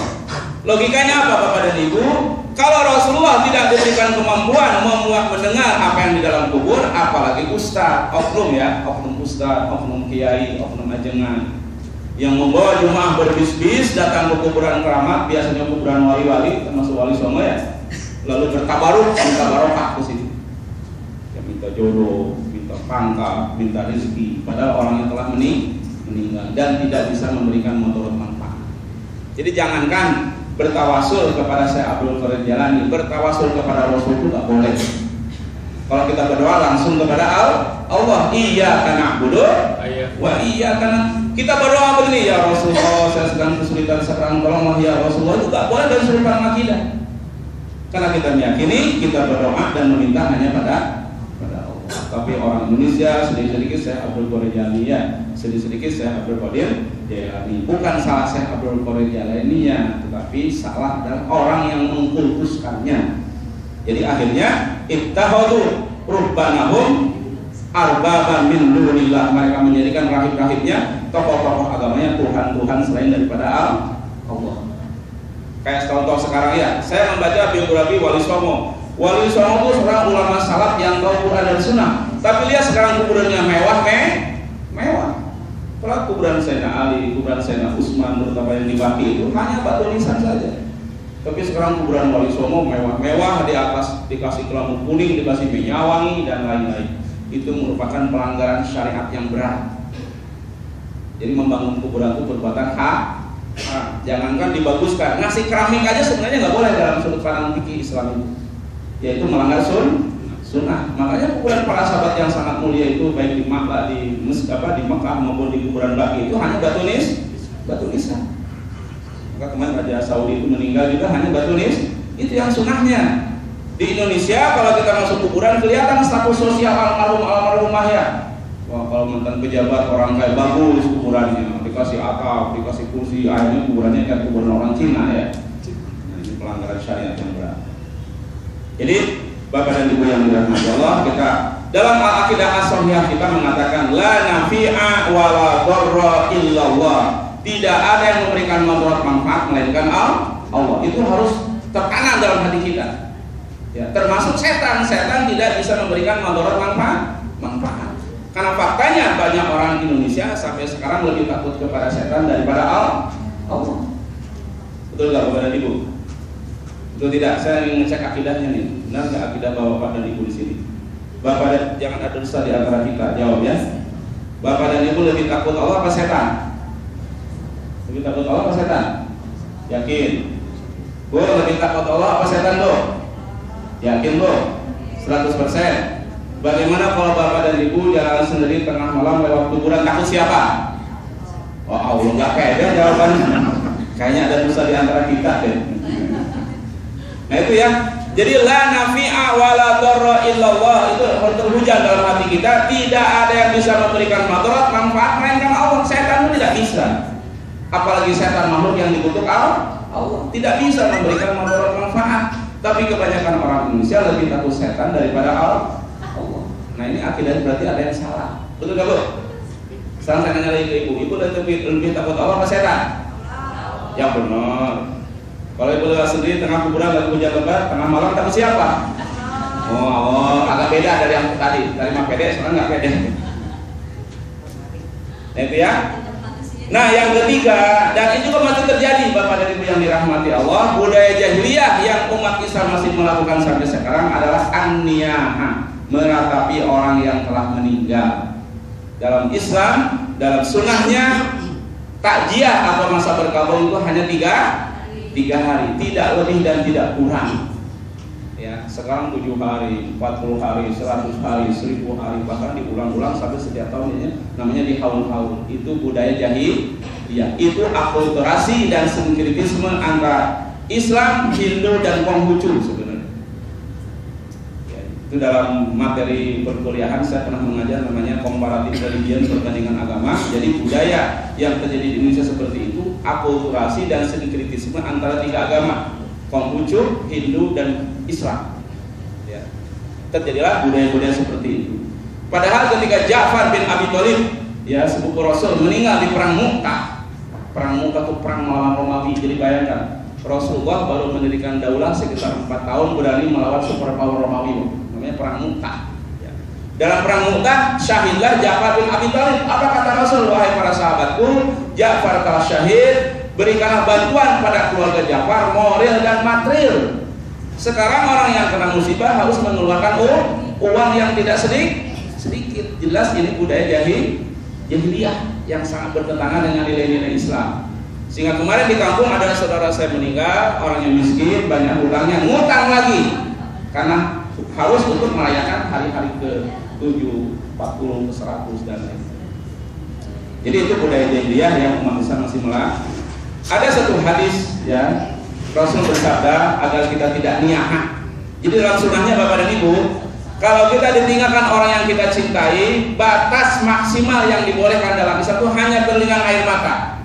Logikanya apa Bapak dan Ibu? Kalau Rasulullah tidak diberikan kemampuan membuat mendengar apa yang di dalam kubur, apalagi ustaz, oknum ya, oknum ustaz, oknum kiai, oknum ajengan yang membawa jemaah berbis-bis datang ke kuburan keramat, biasanya kuburan wali-wali termasuk wali songo ya, lalu bertabaruk, minta barokah ke situ, ya, minta jodoh, minta pangkat, minta rezeki, padahal orang yang telah meninggal dan tidak bisa memberikan mudarat manfaat. Jadi jangankan bertawasul kepada Syekh Abdul Qadir Jalani, bertawasul kepada Rasul itu nggak boleh. Kalau kita berdoa langsung kepada Allah, iyyaka na'budu wa iyyaka kita berdoa begini, ya Rasulullah saya sedang kesulitan sekarang, tolonglah ya Rasulullah, itu nggak boleh dari sudut pandang akidah. Karena kita meyakini kita berdoa dan meminta hanya pada Allah. Tapi orang Indonesia sedikit-sedikit Syekh Abdul Qadir Jalani ya, sedikit-sedikit Syekh Abdul Qadir Jalani. Bukan salah Syekh Abdul Qadir Jalani ya, tetapi salah adalah orang yang mengkultuskannya. Jadi akhirnya ittakhadhu rubbanahum arbaban min dunillah, mereka menjadikan rahib-rahibnya, tokoh-tokoh agamanya Tuhan-Tuhan selain daripada Allah. Kayak contoh sekarang ya, saya membaca biografi Wali Songo. Wali Songo itu seorang ulama salaf yang tahu Quran dan Sunnah. Tapi lihat sekarang kuburannya mewah. Kalau kuburan Sayyidina Ali, kuburan Sayyidina Utsman, terutama yang di Baki itu hanya batu nisan saja. Tapi sekarang kuburan Wali Songo mewah di atas dikasih kelambu kuning, dikasih minyak wangi dan lain-lain. Itu merupakan pelanggaran syariat yang berat. Jadi membangun kuburan itu perbuatan jangankan dibaguskan, ngasih keramik aja sebenarnya nggak boleh dalam sudut pandang fikih Islam itu, yaitu melanggar sunnah. Makanya kuburan para sahabat yang sangat mulia itu baik di Makkah, di Mekah maupun di kuburan Baqi itu hanya batu nisan. Maka kemarin Raja Saudi itu meninggal juga hanya batu nisan. Itu yang sunnahnya. Di Indonesia kalau kita masuk kuburan kelihatan status sosial almarhumah ya. Wah, kalau mantan pejabat orang kayak bagus kuburannya, dikasih atap, dikasih kursi, akhirnya kuburannya kayak kuburan orang Cina ya. Nah, ini pelanggaran syariat yang berat. Jadi Bapak dan Ibu yang dirahmati Allah, kita dalam al-aqidah as-shahihah kita mengatakan la nafi'a wa la dharra illallah. Tidak ada yang memberikan mudarat manfaat melainkan Allah. Itu harus tertanam dalam hati kita. Ya, termasuk setan tidak bisa memberikan mudarat manfaat. Karena faktanya banyak orang Indonesia sampai sekarang lebih takut kepada setan daripada Allah. Betul nggak Bapak dan Ibu? Betul tidak? Saya ingin ngecek akidahnya nih. Benar nggak akidah Bapak dan Ibu di sini? Bapak dan jangan ada dusta di antara kita. Jawab ya. Bapak dan Ibu lebih takut Allah apa setan? Lebih takut Allah apa setan? Yakin? Bu, lebih takut Allah apa setan Bu? Yakin Bu? 100%. Bagaimana kalau Bapak dan Ibu jalan sendiri tengah malam lewat kuburan, takut siapa? Oh Allah, nggak pede jawabannya. Kayaknya ada dosa di antara kita deh. Nah itu ya. Jadi la nafi'a wa la dharra illallah, itu terhujan dalam hati kita. Tidak ada yang bisa memberikan mudarat manfaat melainkan Allah. Setan itu tidak bisa. Apalagi setan makhluk yang dikutuk Allah tidak bisa memberikan mudarat manfaat. Tapi kebanyakan orang Indonesia lebih takut setan daripada Allah. Nah ini akidah berarti ada yang salah. Betul gak Bu? Sekarang saya nanya lagi ke ibu, ibu lebih takut Allah apa setan? Yang benar. Kalau ibu lewat sendiri tengah kuburan lagi hujan lebat, tengah malam takut siapa? Oh, agak beda dari yang tadi. Tadi mah pede, sekarang nggak pede. Nah itu ya. Nah yang ketiga, dan ini juga masih terjadi Bapak dan Ibu yang dirahmati Allah, budaya jahiliyah yang umat Islam masih melakukan sampai sekarang adalah an-niyahah, meratapi orang yang telah meninggal. Dalam Islam, dalam sunnahnya takjiah atau masa berkabung itu hanya tiga hari, tidak lebih dan tidak kurang. Ya, sekarang 7 hari, 40 hari, 100 hari, 1000 hari, bahkan diulang-ulang sampai setiap tahun ini namanya dihaul-haul. Itu budaya jahiliyah. Itu akulturasi dan sinkretisme antara Islam, Hindu dan Konghucu sebenarnya. Ya, itu dalam materi perkuliahan saya pernah mengajar namanya comparative religion, perbandingan agama. Jadi budaya yang terjadi di Indonesia seperti itu akulturasi dan sinkretisme antara 3 agama, Konghucu, Hindu dan Islam. Ya. Terjadilah budaya-budaya seperti itu. Padahal ketika Ja'far bin Abi Thalib, ya sepupu Rasul, meninggal di perang Mu'tah. Perang Mu'tah itu perang melawan Romawi. Jadi bayangkan, Rasulullah baru mendirikan daulah sekitar 4 tahun berani melawan superpower Romawi. Namanya perang Mu'tah. Ya. Dalam perang Mu'tah syahidlah Ja'far bin Abi Thalib. Apa kata Rasul? Wahai para sahabatku, Ja'far telah syahid. Berikanlah bantuan pada keluarga Ja'far, moral dan material. Sekarang orang yang kena musibah harus mengeluarkan uang yang tidak sedikit. Jelas ini budaya jahiliyah yang sangat bertentangan dengan nilai-nilai Islam. Sehingga kemarin di kampung ada saudara saya meninggal, orangnya miskin, banyak hutangnya, ngutang lagi karena harus untuk merayakan hari-hari ke-7, 40, ke-100 dan lain. Jadi itu budaya jahiliyah yang umat Islam masih melakukan. Ada satu hadis ya, Rasul bersabda agar kita tidak niyahah. Jadi dalam sunnahnya Bapak dan Ibu, kalau kita ditinggalkan orang yang kita cintai, batas maksimal yang dibolehkan dalam Islam itu hanya berlinang air mata.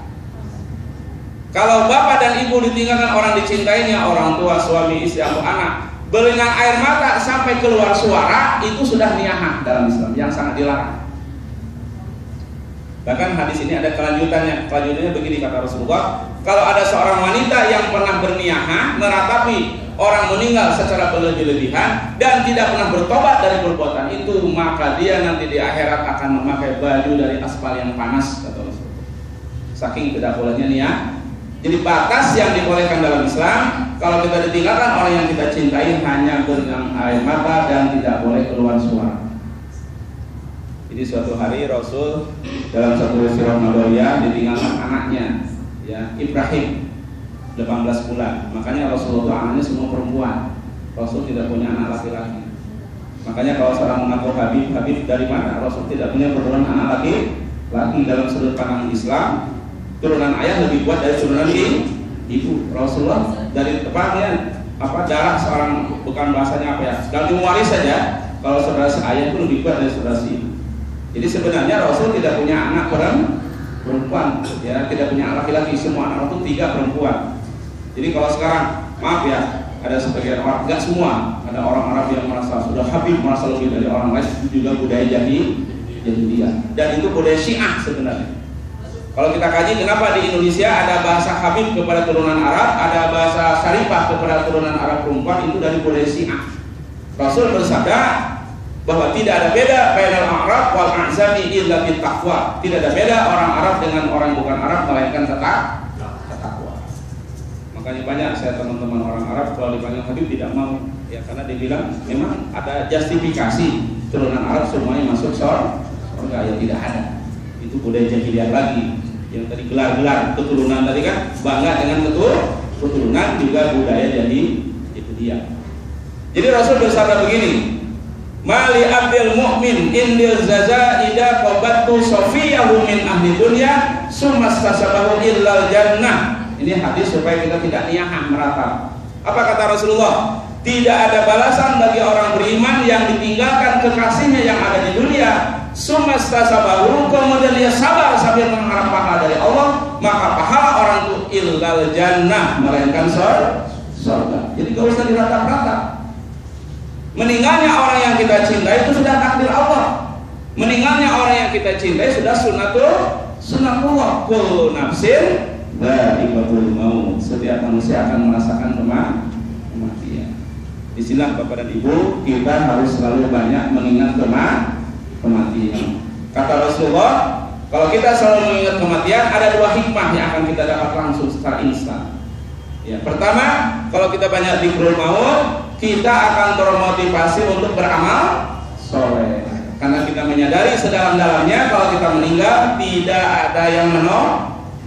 Kalau Bapak dan Ibu ditinggalkan orang dicintainya, orang tua, suami, istri, atau anak, berlinang air mata sampai keluar suara, itu sudah niyahah dalam Islam, yang sangat dilarang. Bahkan hadis ini ada kelanjutannya. Kelanjutannya begini kata Rasulullah, kalau ada seorang wanita yang pernah berniyahah meratapi orang meninggal secara berlebih-lebihan dan tidak pernah bertobat dari perbuatan itu, maka dia nanti di akhirat akan memakai baju dari aspal yang panas, kata Rasulullah. Saking tidak bolehnya niyah. Jadi batas yang dibolehkan dalam Islam, kalau kita ditinggalkan orang yang kita cintai hanya berlinang air mata dan tidak boleh keluar suara. Jadi suatu hari Rasul dalam satu sirah nabawiyah ditinggalkan anaknya, ya Ibrahim, 18 bulan. Makanya Rasulullah anaknya semua perempuan. Rasul tidak punya anak laki-laki. Makanya kalau seorang mengaku Habib dari mana? Rasul tidak punya keturunan anak laki-laki. Dalam sudut pandang Islam, turunan ayah lebih kuat dari turunan ibu. Rasulullah dari tepatnya darah seorang, bukan bahasanya apa ya, dalam waris saja. Kalau saudara si ayah itu lebih kuat dari saudara si ibu. Jadi sebenarnya Rasul tidak punya anak perempuan, ya, tidak punya anak laki-laki, semua anak itu 3 perempuan. Jadi kalau sekarang, maaf ya, ada sebagian orang, enggak semua, ada orang Arab yang merasa sudah Habib, merasa lebih dari orang lain, itu juga budaya jahiliyah. Dan itu budaya Syiah sebenarnya. Kalau kita kaji kenapa di Indonesia ada bahasa Habib kepada turunan Arab, ada bahasa Syarifah kepada turunan Arab perempuan, itu dari budaya Syiah. Rasul bersabda bahwa tidak ada beda bainal Arab wal a'zami illa bit taqwa. Tidak ada beda orang Arab dengan orang bukan Arab melainkan takwa. Makanya banyak saya teman-teman orang Arab kalau dipanggil Habib tidak mau, ya karena dia bilang memang ada justifikasi turunan Arab semuanya masuk surga, ya tidak ada. Itu budaya jahiliyah lagi. Yang tadi gelar-gelar keturunan tadi kan bangga dengan keturunan, juga budaya jahiliyah. Jadi Rasul bersabda begini, Mali abdil mu'min indil zazaida qabattu sofiyahu min ahli dunya sumastasabahu illal jannah. Ini hadis supaya kita tidak niyahah merata. Apa kata Rasulullah? Tidak ada balasan bagi orang beriman yang ditinggalkan kekasihnya yang ada di dunia, sumastasabahu, kemudian dia sabar sambil mengharap pahala dari Allah, maka pahala orang itu illal jannah, melainkan surga. Jadi gak usah dirata-rata. Meninggalnya orang yang kita cintai itu sudah takdir Allah. Meninggalnya orang yang kita cintai sudah sunatullah. Kullu nafsin dha'iqatul maut. Setiap manusia akan merasakan kematian. Disinilah Bapak dan Ibu, kita harus selalu banyak mengingat kematian. Kata Rasulullah, kalau kita selalu mengingat kematian, ada dua hikmah yang akan kita dapat langsung secara instan. Ya, pertama, kalau kita banyak dzikrul maut, kita akan termotivasi untuk beramal soleh. Karena kita menyadari sedalam-dalamnya kalau kita meninggal tidak ada yang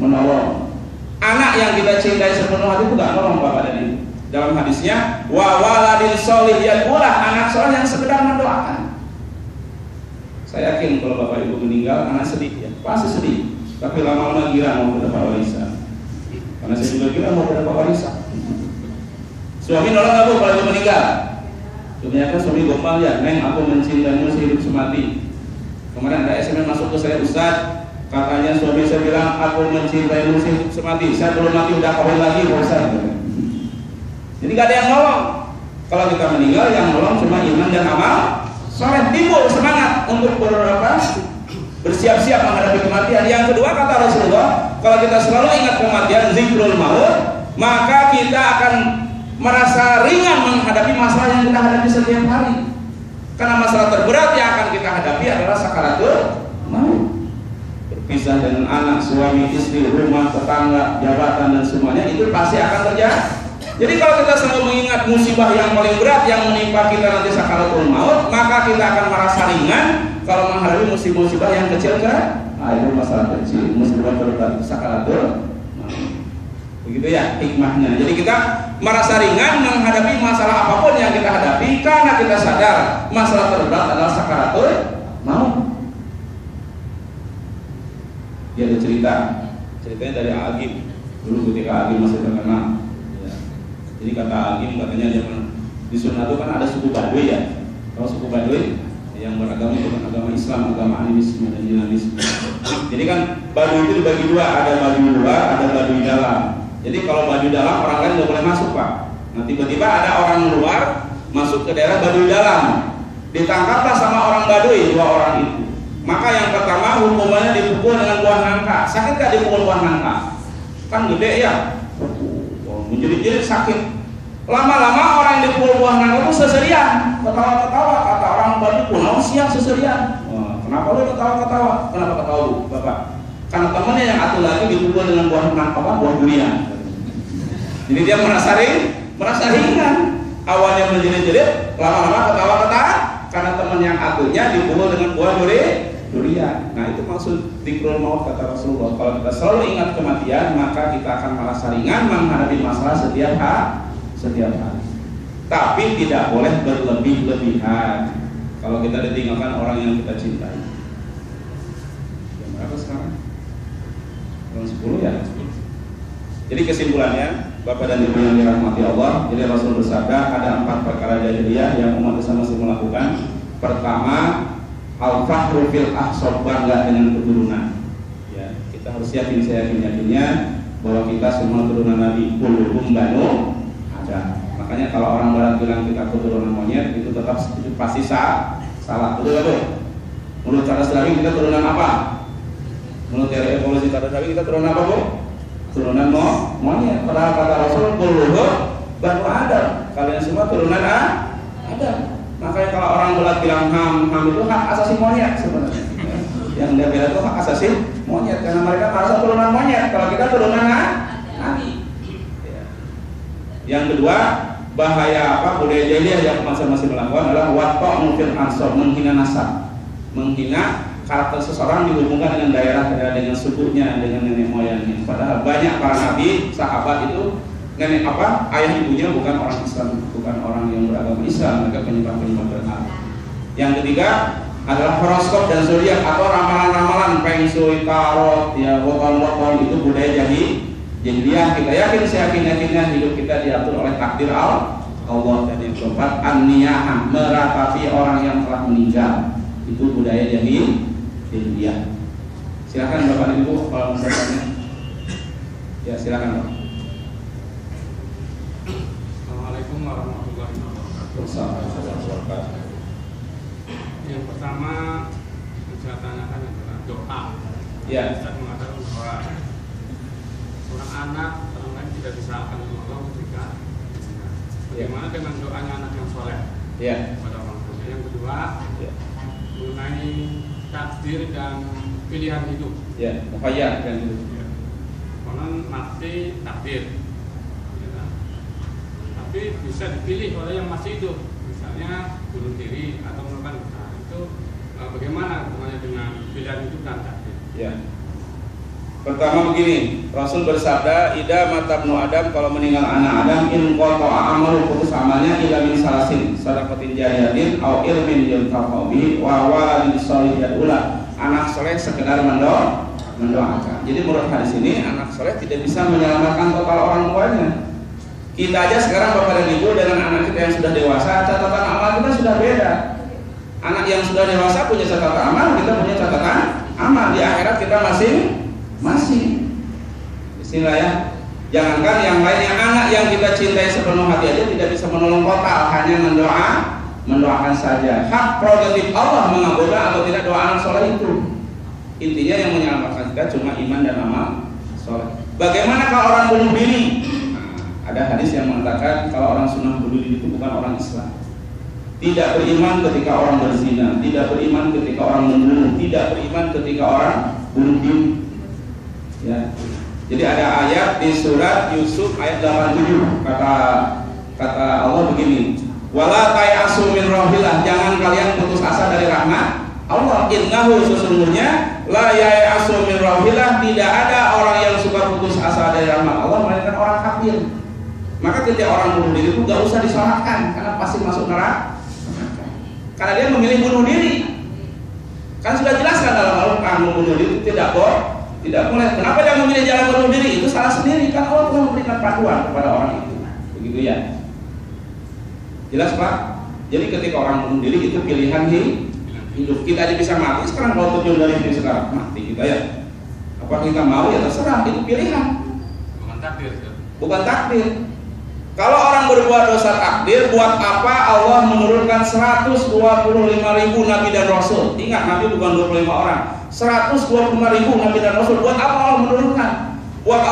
menolong. Anak yang kita cintai sepenuh hati itu gak nolong Bapak dan Ibu. Dalam hadisnya, wa waladin sholih yaqulah, anak soleh yang sekedar mendoakan. Saya yakin kalau Bapak Ibu meninggal, anak sedih ya, pasti sedih. Tapi lama-lama gira mau dapat warisan. Karena saya juga gira mau dapat warisan. Suami nolong aku kalau Ibu meninggal. Ternyata suami gombal ya, Neng aku mencintaimu sehidup semati. Kemarin ada SMS masuk ke saya, Ustaz, katanya suami saya bilang aku mencintaimu sehidup semati. Saya belum mati udah kawin lagi, Ustaz. Jadi gak ada yang nolong. Kalau kita meninggal, yang nolong cuma iman dan amal soleh. Timbul semangat untuk bersiap-siap menghadapi kematian. Yang kedua kata Rasulullah, kalau kita selalu ingat kematian, zikrul maut, maka kita akan merasa ringan menghadapi masalah yang kita hadapi setiap hari. Karena masalah terberat yang akan kita hadapi adalah sakaratul maut. Berpisah dengan anak, suami, istri, rumah, tetangga, jabatan dan semuanya itu pasti akan terjadi. Jadi kalau kita selalu mengingat musibah yang paling berat yang menimpa kita nanti sakaratul maut, maka kita akan merasa ringan kalau menghadapi musibah-musibah yang kecil kan? Nah, itu masalah kecil, musibah terberat sakaratul maut. Begitu ya hikmahnya. Jadi kita merasa ringan menghadapi masalah apapun yang kita hadapi karena kita sadar masalah terberat adalah sakaratul maut. Dia ada ceritanya dari Agim. Dulu ketika Agim masih terkenal. Jadi kata Agim katanya di Sunnah itu kan ada suku Baduy ya. Kalau suku Baduy yang beragama itu kan agama Islam, agama animisme dan dinamisme. Jadi kan Baduy itu dibagi dua, ada Baduy luar, ada Baduy dalam. Jadi kalau Baduy dalam orang lain nggak boleh masuk Pak. Nah tiba-tiba ada orang luar masuk ke daerah Baduy dalam, ditangkaplah sama orang Baduy, dua orang itu. Maka yang pertama hukumannya dipukul dengan buah nangka. Sakit gak dipukul buah nangka? Kan gede ya. Menjerit-jerit sakit. Lama-lama orang yang dipukul buah nangka itu seserian, ketawa-ketawa. Kata orang Baduy, "Kunaon siang seserian?" Kenapa lu ketawa-ketawa? Kenapa ketawa Bu, Bapak? Karena temannya yang atuh lagi dipukul dengan buah nangka, buah durian. Jadi dia merasa ringan. Awalnya menjerit-jerit, lama-lama ketawa-ketawa karena teman yang atuhnya dipukul dengan buah durian. Nah itu maksud dzikrul maut kata Rasulullah. Kalau kita selalu ingat kematian, maka kita akan merasa ringan menghadapi masalah setiap hari. Tapi tidak boleh berlebih-lebihan. Kalau kita ditinggalkan orang yang kita cintai. Jam berapa sekarang? Jam 10 ya? Jadi kesimpulannya, Bapak dan Ibu yang dirahmati Allah, jadi Rasul bersabda ada 4 perkara jahiliyah yang umat Islam masih melakukan. Pertama, al-fakhru fil ahsab, bangga dengan keturunan. Ya, kita harus yakinnya bahwa kita semua keturunan Nabi, kulluhum banu Adam. Makanya kalau orang barat bilang kita keturunan monyet, itu tetap itu pasti salah. Betul. Menurut Charles Darwin kita keturunan apa? Menurut teori evolusi Charles Darwin kita keturunan apa, Bu? Keturunan monyet. Padahal kata Rasul, kulluhum banu Adam. Kalian semua keturunan Adam. Makanya kalau orang berat bilang ham itu hak asasi monyet sebenarnya. Yang dia bilang itu hak asasi monyet karena mereka merasa turunan monyet. Kalau kita turunan Nabi. Yang kedua, bahaya budaya jahiliyah yang masing-masing melakukan adalah wata'nu fil ansab, menghina nasab, menghina karakter seseorang dihubungkan dengan daerah, dengan sukunya, dengan nenek moyangnya. Padahal banyak para nabi, sahabat itu ayah ibunya bukan orang Islam, bukan orang yang beragama Islam, mereka penyembah berhala. Yang ketiga adalah horoskop dan zodiak atau ramalan-ramalan, feng shui, tarot, ya wokon itu budaya jahiliyah. Kita yakin seyakin-yakinnya hidup kita diatur oleh takdir Allah. Dan yang keempat, an-niyahah, meratapi orang yang telah meninggal, itu budaya jahiliyah. Silakan Bapak Ibu kalau mau bertanya. Ya silakan Pak. Assalamualaikum warahmatullahi wabarakatuh. Yang pertama saya tanyakan adalah doa. Ya. Ustaz mengatakan bahwa seorang anak orang lain tidak bisa akan Allah ketika bagaimana dengan doanya anak yang soleh pada orang tua. Yang kedua mengenai takdir dan pilihan hidup. Mukhayar kan itu. Konon mati takdir. Tapi bisa dipilih oleh yang masih hidup, misalnya bunuh diri atau melakukan usaha. Itu bagaimana hubungannya dengan pilihan hidup dan takdir? Pertama begini, Rasul bersabda, "Ida matabnu Adam, kalau meninggal anak Adam, in qata'a amalu, putus amalnya ila min salasin, sadaqatin jariyatin au ilmin yuntafa'u bihi wa waladin shalih yad'ula." Anak soleh sekedar mendoakan. Jadi menurut hadis ini, anak soleh tidak bisa menyelamatkan total orang tuanya. Kita aja sekarang Bapak dan Ibu dengan anak kita yang sudah dewasa, catatan amal kita sudah beda. Anak yang sudah dewasa punya catatan amal, kita punya catatan amal. Di akhirat kita masih. Bismillah ya. Jangankan yang lainnya, anak yang kita cintai sepenuh hati aja tidak bisa menolong total, hanya mendoakan saja. Hak prerogatif Allah mengabulkan atau tidak doa anak soleh itu. Intinya yang menyelamatkan kita cuma iman dan amal soleh. Bagaimana kalau orang bunuh diri? Ada hadis yang mengatakan kalau orang sunnah bunuh diri itu bukan orang Islam. Tidak beriman ketika orang berzina, tidak beriman ketika orang membunuh, tidak beriman ketika orang bunuh diri. Ya. Jadi ada ayat di surat Yusuf ayat 87 kata Allah begini, wala tayasu min rahillah, jangan kalian putus asa dari rahmat Allah. Innahu, sesungguhnya la yayasu min rahillah, tidak ada orang yang suka putus asa dari rahmat Allah melainkan orang kafir. Maka ketika orang bunuh diri itu gak usah disolatkan karena pasti masuk neraka. Karena dia memilih bunuh diri. Kan sudah jelaskan dalam Al-Quran, membunuh diri tidak boleh. Kenapa dia memilih jalan bunuh diri? Itu salah sendiri. Kan Allah telah memberikan panduan kepada orang itu. Begitu ya. Jelas Pak? Jadi ketika orang bunuh diri itu pilihan hidup. Kita aja bisa mati sekarang kalau terjun dari diri sekarang mati kita ya. Apa kita mau ya terserah, itu pilihan. Bukan takdir. Kalau orang berbuat dosa takdir, buat apa Allah menurunkan 125.000 nabi dan rasul? Ingat, nabi bukan 25 orang. 125.000 nabi dan rasul. Buat apa Allah menurunkan? Buat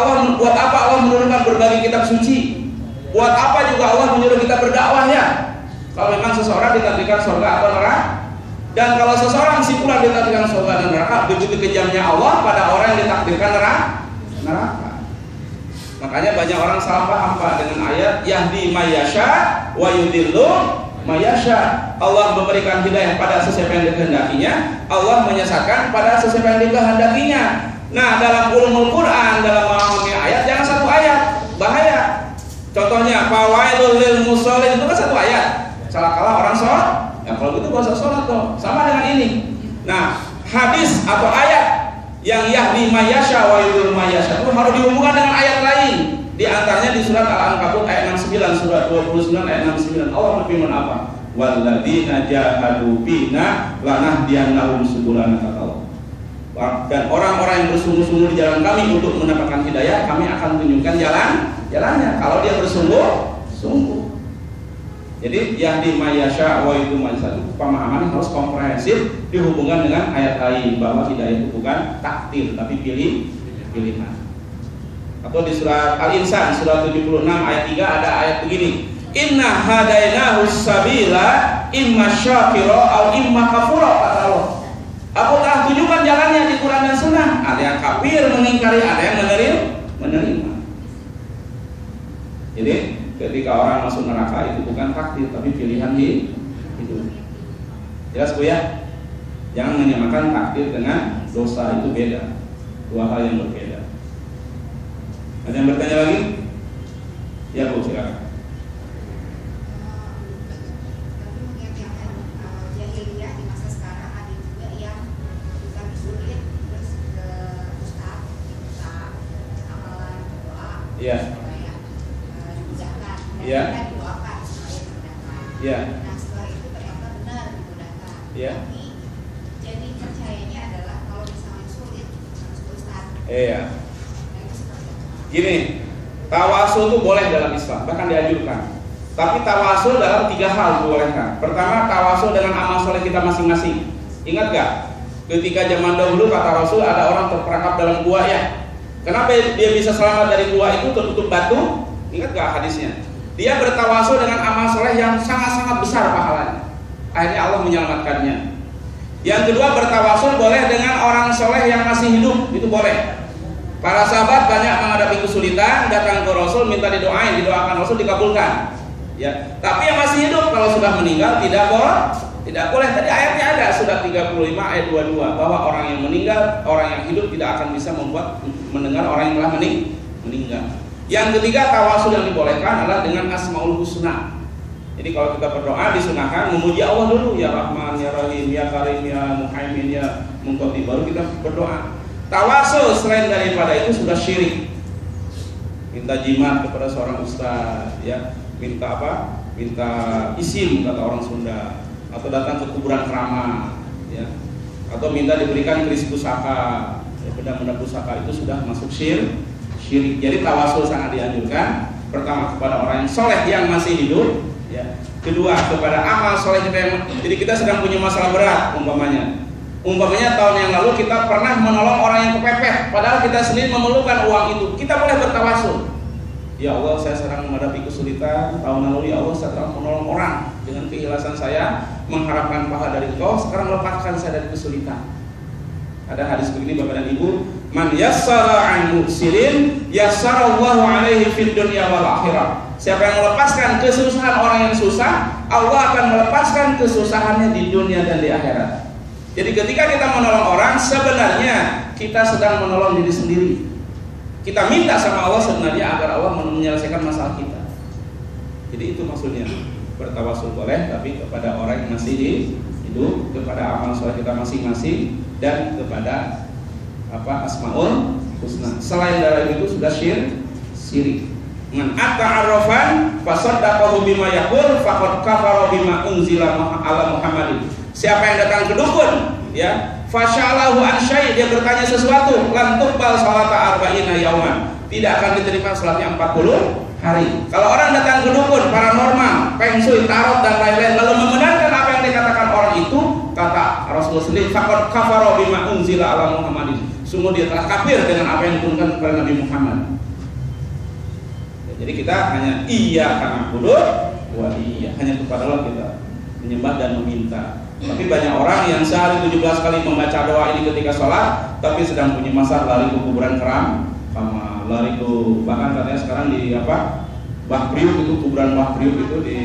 apa Allah menurunkan berbagai kitab suci? Buat apa juga Allah menyuruh kita berdakwah ya? Kalau memang seseorang ditakdirkan surga atau neraka. Dan kalau seseorang si pula ditakdirkan surga dan neraka, begitu kejamnya Allah pada orang yang ditakdirkan neraka. Makanya banyak orang salah paham Pak dengan ayat yahdi mayyasha wa yudillu mayyasha. Allah memberikan hidayah pada sesiapa yang dikehendakinya, Allah menyesatkan pada sesiapa yang dikehendakinya. Nah, dalam ulumul Quran, dalam memahami ayat jangan satu ayat, bahaya. Contohnya fawailul lil musallin itu kan satu ayat. Celakalah orang sholat. Ya kalau gitu gak usah sholat dong. Sama dengan ini. Nah, hadis atau ayat yang yahdi mayyasha wa yudhillu mayyasha itu harus dihubungkan dengan ayat lain. Di antaranya di surat Al-Ankabut ayat 69, surat 29 ayat 69. Allah berfirman apa? Walladzina jahadu bina lanahdiyannahum subulana, kata Allah. Dan orang-orang yang bersungguh-sungguh di jalan kami untuk mendapatkan hidayah, kami akan tunjukkan jalannya. Kalau dia bersungguh-sungguh. Jadi yahdi mayyasha wa yudhillu mayyasha itu pemahaman yang harus komprehensif, dihubungkan dengan ayat lain bahwa hidayah itu bukan takdir tapi pilihan. Atau di surat Al-Insan surat 76 ayat 3 ada ayat begini, inna hadainahu sabila imma syakira au imma kafura, kata Allah. Aku telah tunjukkan jalannya di Quran dan Sunnah. Ada yang kafir mengingkari, ada yang menerima. Jadi ketika orang masuk neraka itu bukan takdir tapi pilihan hidup. Jelas Bu ya? Jangan menyamakan takdir dengan dosa, itu beda. Dua hal yang berbeda. Ada yang bertanya lagi? Ya Bu, silakan. Jahiliyah di masa sekarang ada juga yang bukan disulit terus ke ustaz, minta amalan doa. Iya. Ya. Didoakan supaya dimudahkan. Ya. Nah setelah itu ternyata benar dimudahkan. Ya. Tapi jadi percayanya adalah kalau misalnya sulit harus ke ustaz. Iya. Nah, itu seperti apa? Gini, tawasul itu boleh dalam Islam, bahkan dianjurkan. Tapi tawasul dalam 3 hal dibolehkan. Pertama, tawasul dengan amal soleh kita masing-masing. Ingat gak? Ketika zaman dahulu kata Rasul ada orang terperangkap dalam gua ya. Kenapa dia bisa selamat dari gua itu tertutup batu? Ingat gak hadisnya? Dia bertawasul dengan amal soleh yang sangat-sangat besar pahalanya. Akhirnya Allah menyelamatkannya. Yang kedua, bertawasul boleh dengan orang soleh yang masih hidup, itu boleh. Para sahabat banyak menghadapi kesulitan, datang ke Rasul minta didoakan Rasul dikabulkan. Ya, tapi yang masih hidup kalau sudah meninggal tidak boleh. Tadi ayatnya ada surat 35 ayat 22 bahwa orang yang meninggal, orang yang hidup tidak akan bisa mendengar orang yang telah meninggal. Yang ketiga, tawasul yang dibolehkan adalah dengan Asmaul Husna. Jadi kalau kita berdoa disunahkan memuji Allah dulu, ya Rahman, ya Rahim, ya Karim, ya Muhaimin, ya Muntaqim, baru kita berdoa. Tawasul selain daripada itu sudah syirik. Minta jimat kepada seorang ustaz, ya, minta apa? Minta isim kata orang Sunda, atau datang ke kuburan keramat, ya, atau minta diberikan keris pusaka, ya, benda-benda pusaka itu sudah masuk syirik. Jadi tawasul sangat dianjurkan. Pertama kepada orang yang soleh yang masih hidup, ya. Kedua kepada amal soleh kita yang, jadi kita sedang punya masalah berat, umpamanya tahun yang lalu kita pernah menolong orang yang kepepet, padahal kita sendiri memerlukan uang itu, kita boleh bertawasul. Ya Allah, saya sedang menghadapi kesulitan tahun lalu, ya Allah saya telah menolong orang dengan keikhlasan saya, mengharapkan pahala dari Engkau, sekarang lepaskan saya dari kesulitan. Ada hadis begini Bapak dan Ibu, man yassara an muhsirin yassarallahu alaihi fid dunya wal akhirah. Siapa yang melepaskan kesusahan orang yang susah, Allah akan melepaskan kesusahannya di dunia dan di akhirat. Jadi ketika kita menolong orang, sebenarnya kita sedang menolong diri sendiri. Kita minta sama Allah sebenarnya agar Allah menyelesaikan masalah kita. Jadi itu maksudnya. Bertawasul boleh, tapi kepada orang yang masih hidup, kepada amal soleh kita masing-masing, dan kepada Asmaul Husna. Selain dari itu sudah syirik. Man ata'arrafan fasaddaqahu bima yaqul faqad kafara bima unzila ala Muhammadin. Siapa yang datang ke dukun, ya, fasya'alahu an syai', dia bertanya sesuatu, lan tuqbal salata arba'ina yauman, tidak akan diterima salatnya 40 hari. Kalau orang datang ke dukun, paranormal, feng shui, tarot dan lain-lain, lalu membenarkan apa yang dikatakan orang itu, kata Rasulullah sendiri, faqad kafara bima unzila ala Muhammadin, sungguh dia telah kafir dengan apa yang diturunkan kepada Nabi Muhammad. Ya, jadi kita hanya iyyaka na'budu wa iyyaka, hanya kepada Allah kita menyembah dan meminta. Tapi banyak orang yang sehari 17 kali membaca doa ini ketika sholat, tapi sedang punya masalah lari ke kuburan sama lari ke, bahkan katanya sekarang di Bah Priuk itu, kuburan Bah Priuk itu di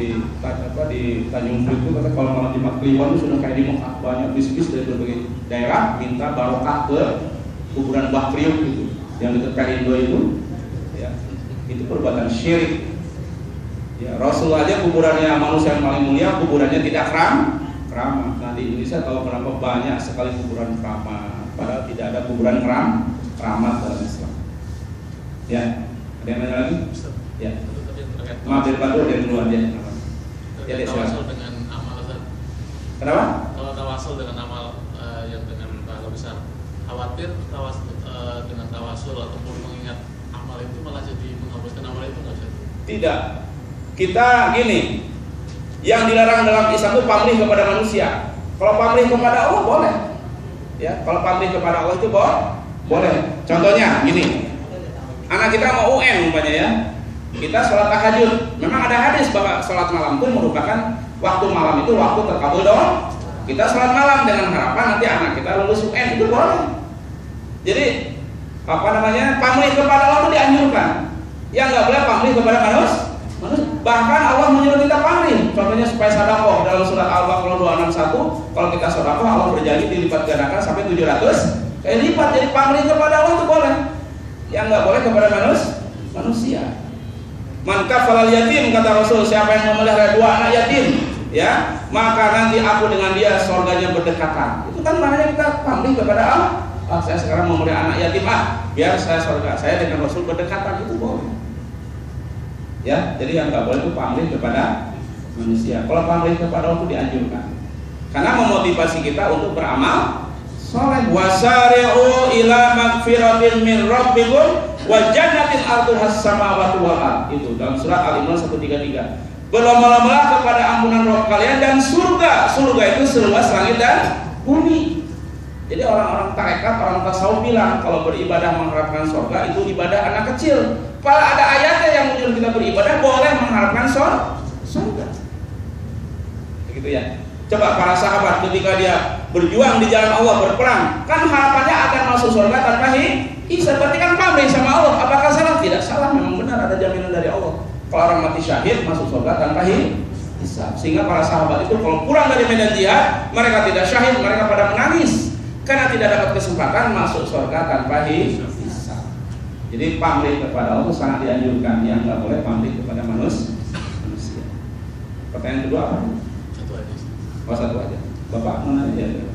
Tanjung Priuk itu, kata kalau malam Jumat Kliwon itu sudah kayak di Mekah, banyak bis-bis dari berbagai daerah minta barokah ke kuburan Bah Priuk itu yang dekat Karindo itu, ya, itu perbuatan syirik. Ya, Rasul aja kuburannya manusia yang paling mulia, kuburannya tidak keramat. Nah di Indonesia tahu kenapa banyak sekali kuburan keramat, padahal tidak ada kuburan keramat dalam Islam. Ya, ada yang nanya lagi? Ya. Maaf dari Pak dari duluan ya. Ya, tawasul dengan amal. Kenapa? Kalau tawasul dengan amal yang dengan pahala besar, khawatir dengan tawasul ataupun mengingat amal itu malah jadi menghapuskan amal itu nggak sih? Tidak. Kita gini, yang dilarang dalam Islam itu pamrih kepada manusia. Kalau pamrih kepada Allah boleh. Ya, kalau pamrih kepada Allah itu boleh. Contohnya gini, anak kita mau UN umpamanya ya, kita sholat tahajud. Memang ada hadis bahwa sholat malam itu merupakan waktu malam itu waktu terkabul doa. Kita sholat malam dengan harapan nanti anak kita lulus UN, itu boleh. Jadi pamrih kepada Allah itu dianjurkan. Yang nggak boleh pamrih kepada manusia. Bahkan Allah menyuruh kita pamrih. Contohnya supaya sedekah dalam surat Al-Baqarah 261, kalau kita sedekah Allah berjanji dilipat gandakan sampai 700 kali lipat. Jadi pamrih kepada Allah itu boleh. Yang nggak boleh kepada manusia. Man kafalal yatim, kata Rasul, siapa yang memelihara 2 anak yatim, ya, maka nanti aku dengan dia surganya berdekatan. Itu kan maknanya kita pamrih kepada Allah. Saya sekarang memelihara anak yatim, biar saya surga saya dengan Rasul berdekatan, itu boleh. Ya, jadi yang nggak boleh itu pamrih kepada manusia. Kalau pamrih kepada Allah itu dianjurkan, karena memotivasi kita untuk beramal soleh. Wasari'u ila magfiratin min rabbikum wa jannatin arduhas samawati wal ard. Itu dalam surat Al-Imran 133. berlomba-lomba kepada ampunan Rabb kalian dan surga. Surga itu seluas langit dan bumi. Jadi orang-orang tarekat, orang tasawuf bilang kalau beribadah mengharapkan surga itu ibadah anak kecil. Padahal ada ayatnya yang menyuruh kita beribadah boleh mengharapkan surga. Begitu ya. Coba para sahabat ketika dia berjuang di jalan Allah, berperang, kan harapannya akan masuk surga tanpa hisab. Berarti kan pamrih sama Allah. Apakah salah? Tidak salah, memang benar ada jaminan dari Allah. Kalau orang mati syahid masuk surga tanpa hisab. Sehingga para sahabat itu kalau pulang dari medan jihad, mereka tidak syahid, mereka pada menangis karena tidak dapat kesempatan masuk surga tanpa hisab. Jadi pamrih kepada Allah sangat dianjurkan, yang nggak boleh pamrih kepada manusia. Pertanyaan kedua apa? Satu aja. Bapak mau nanya aja.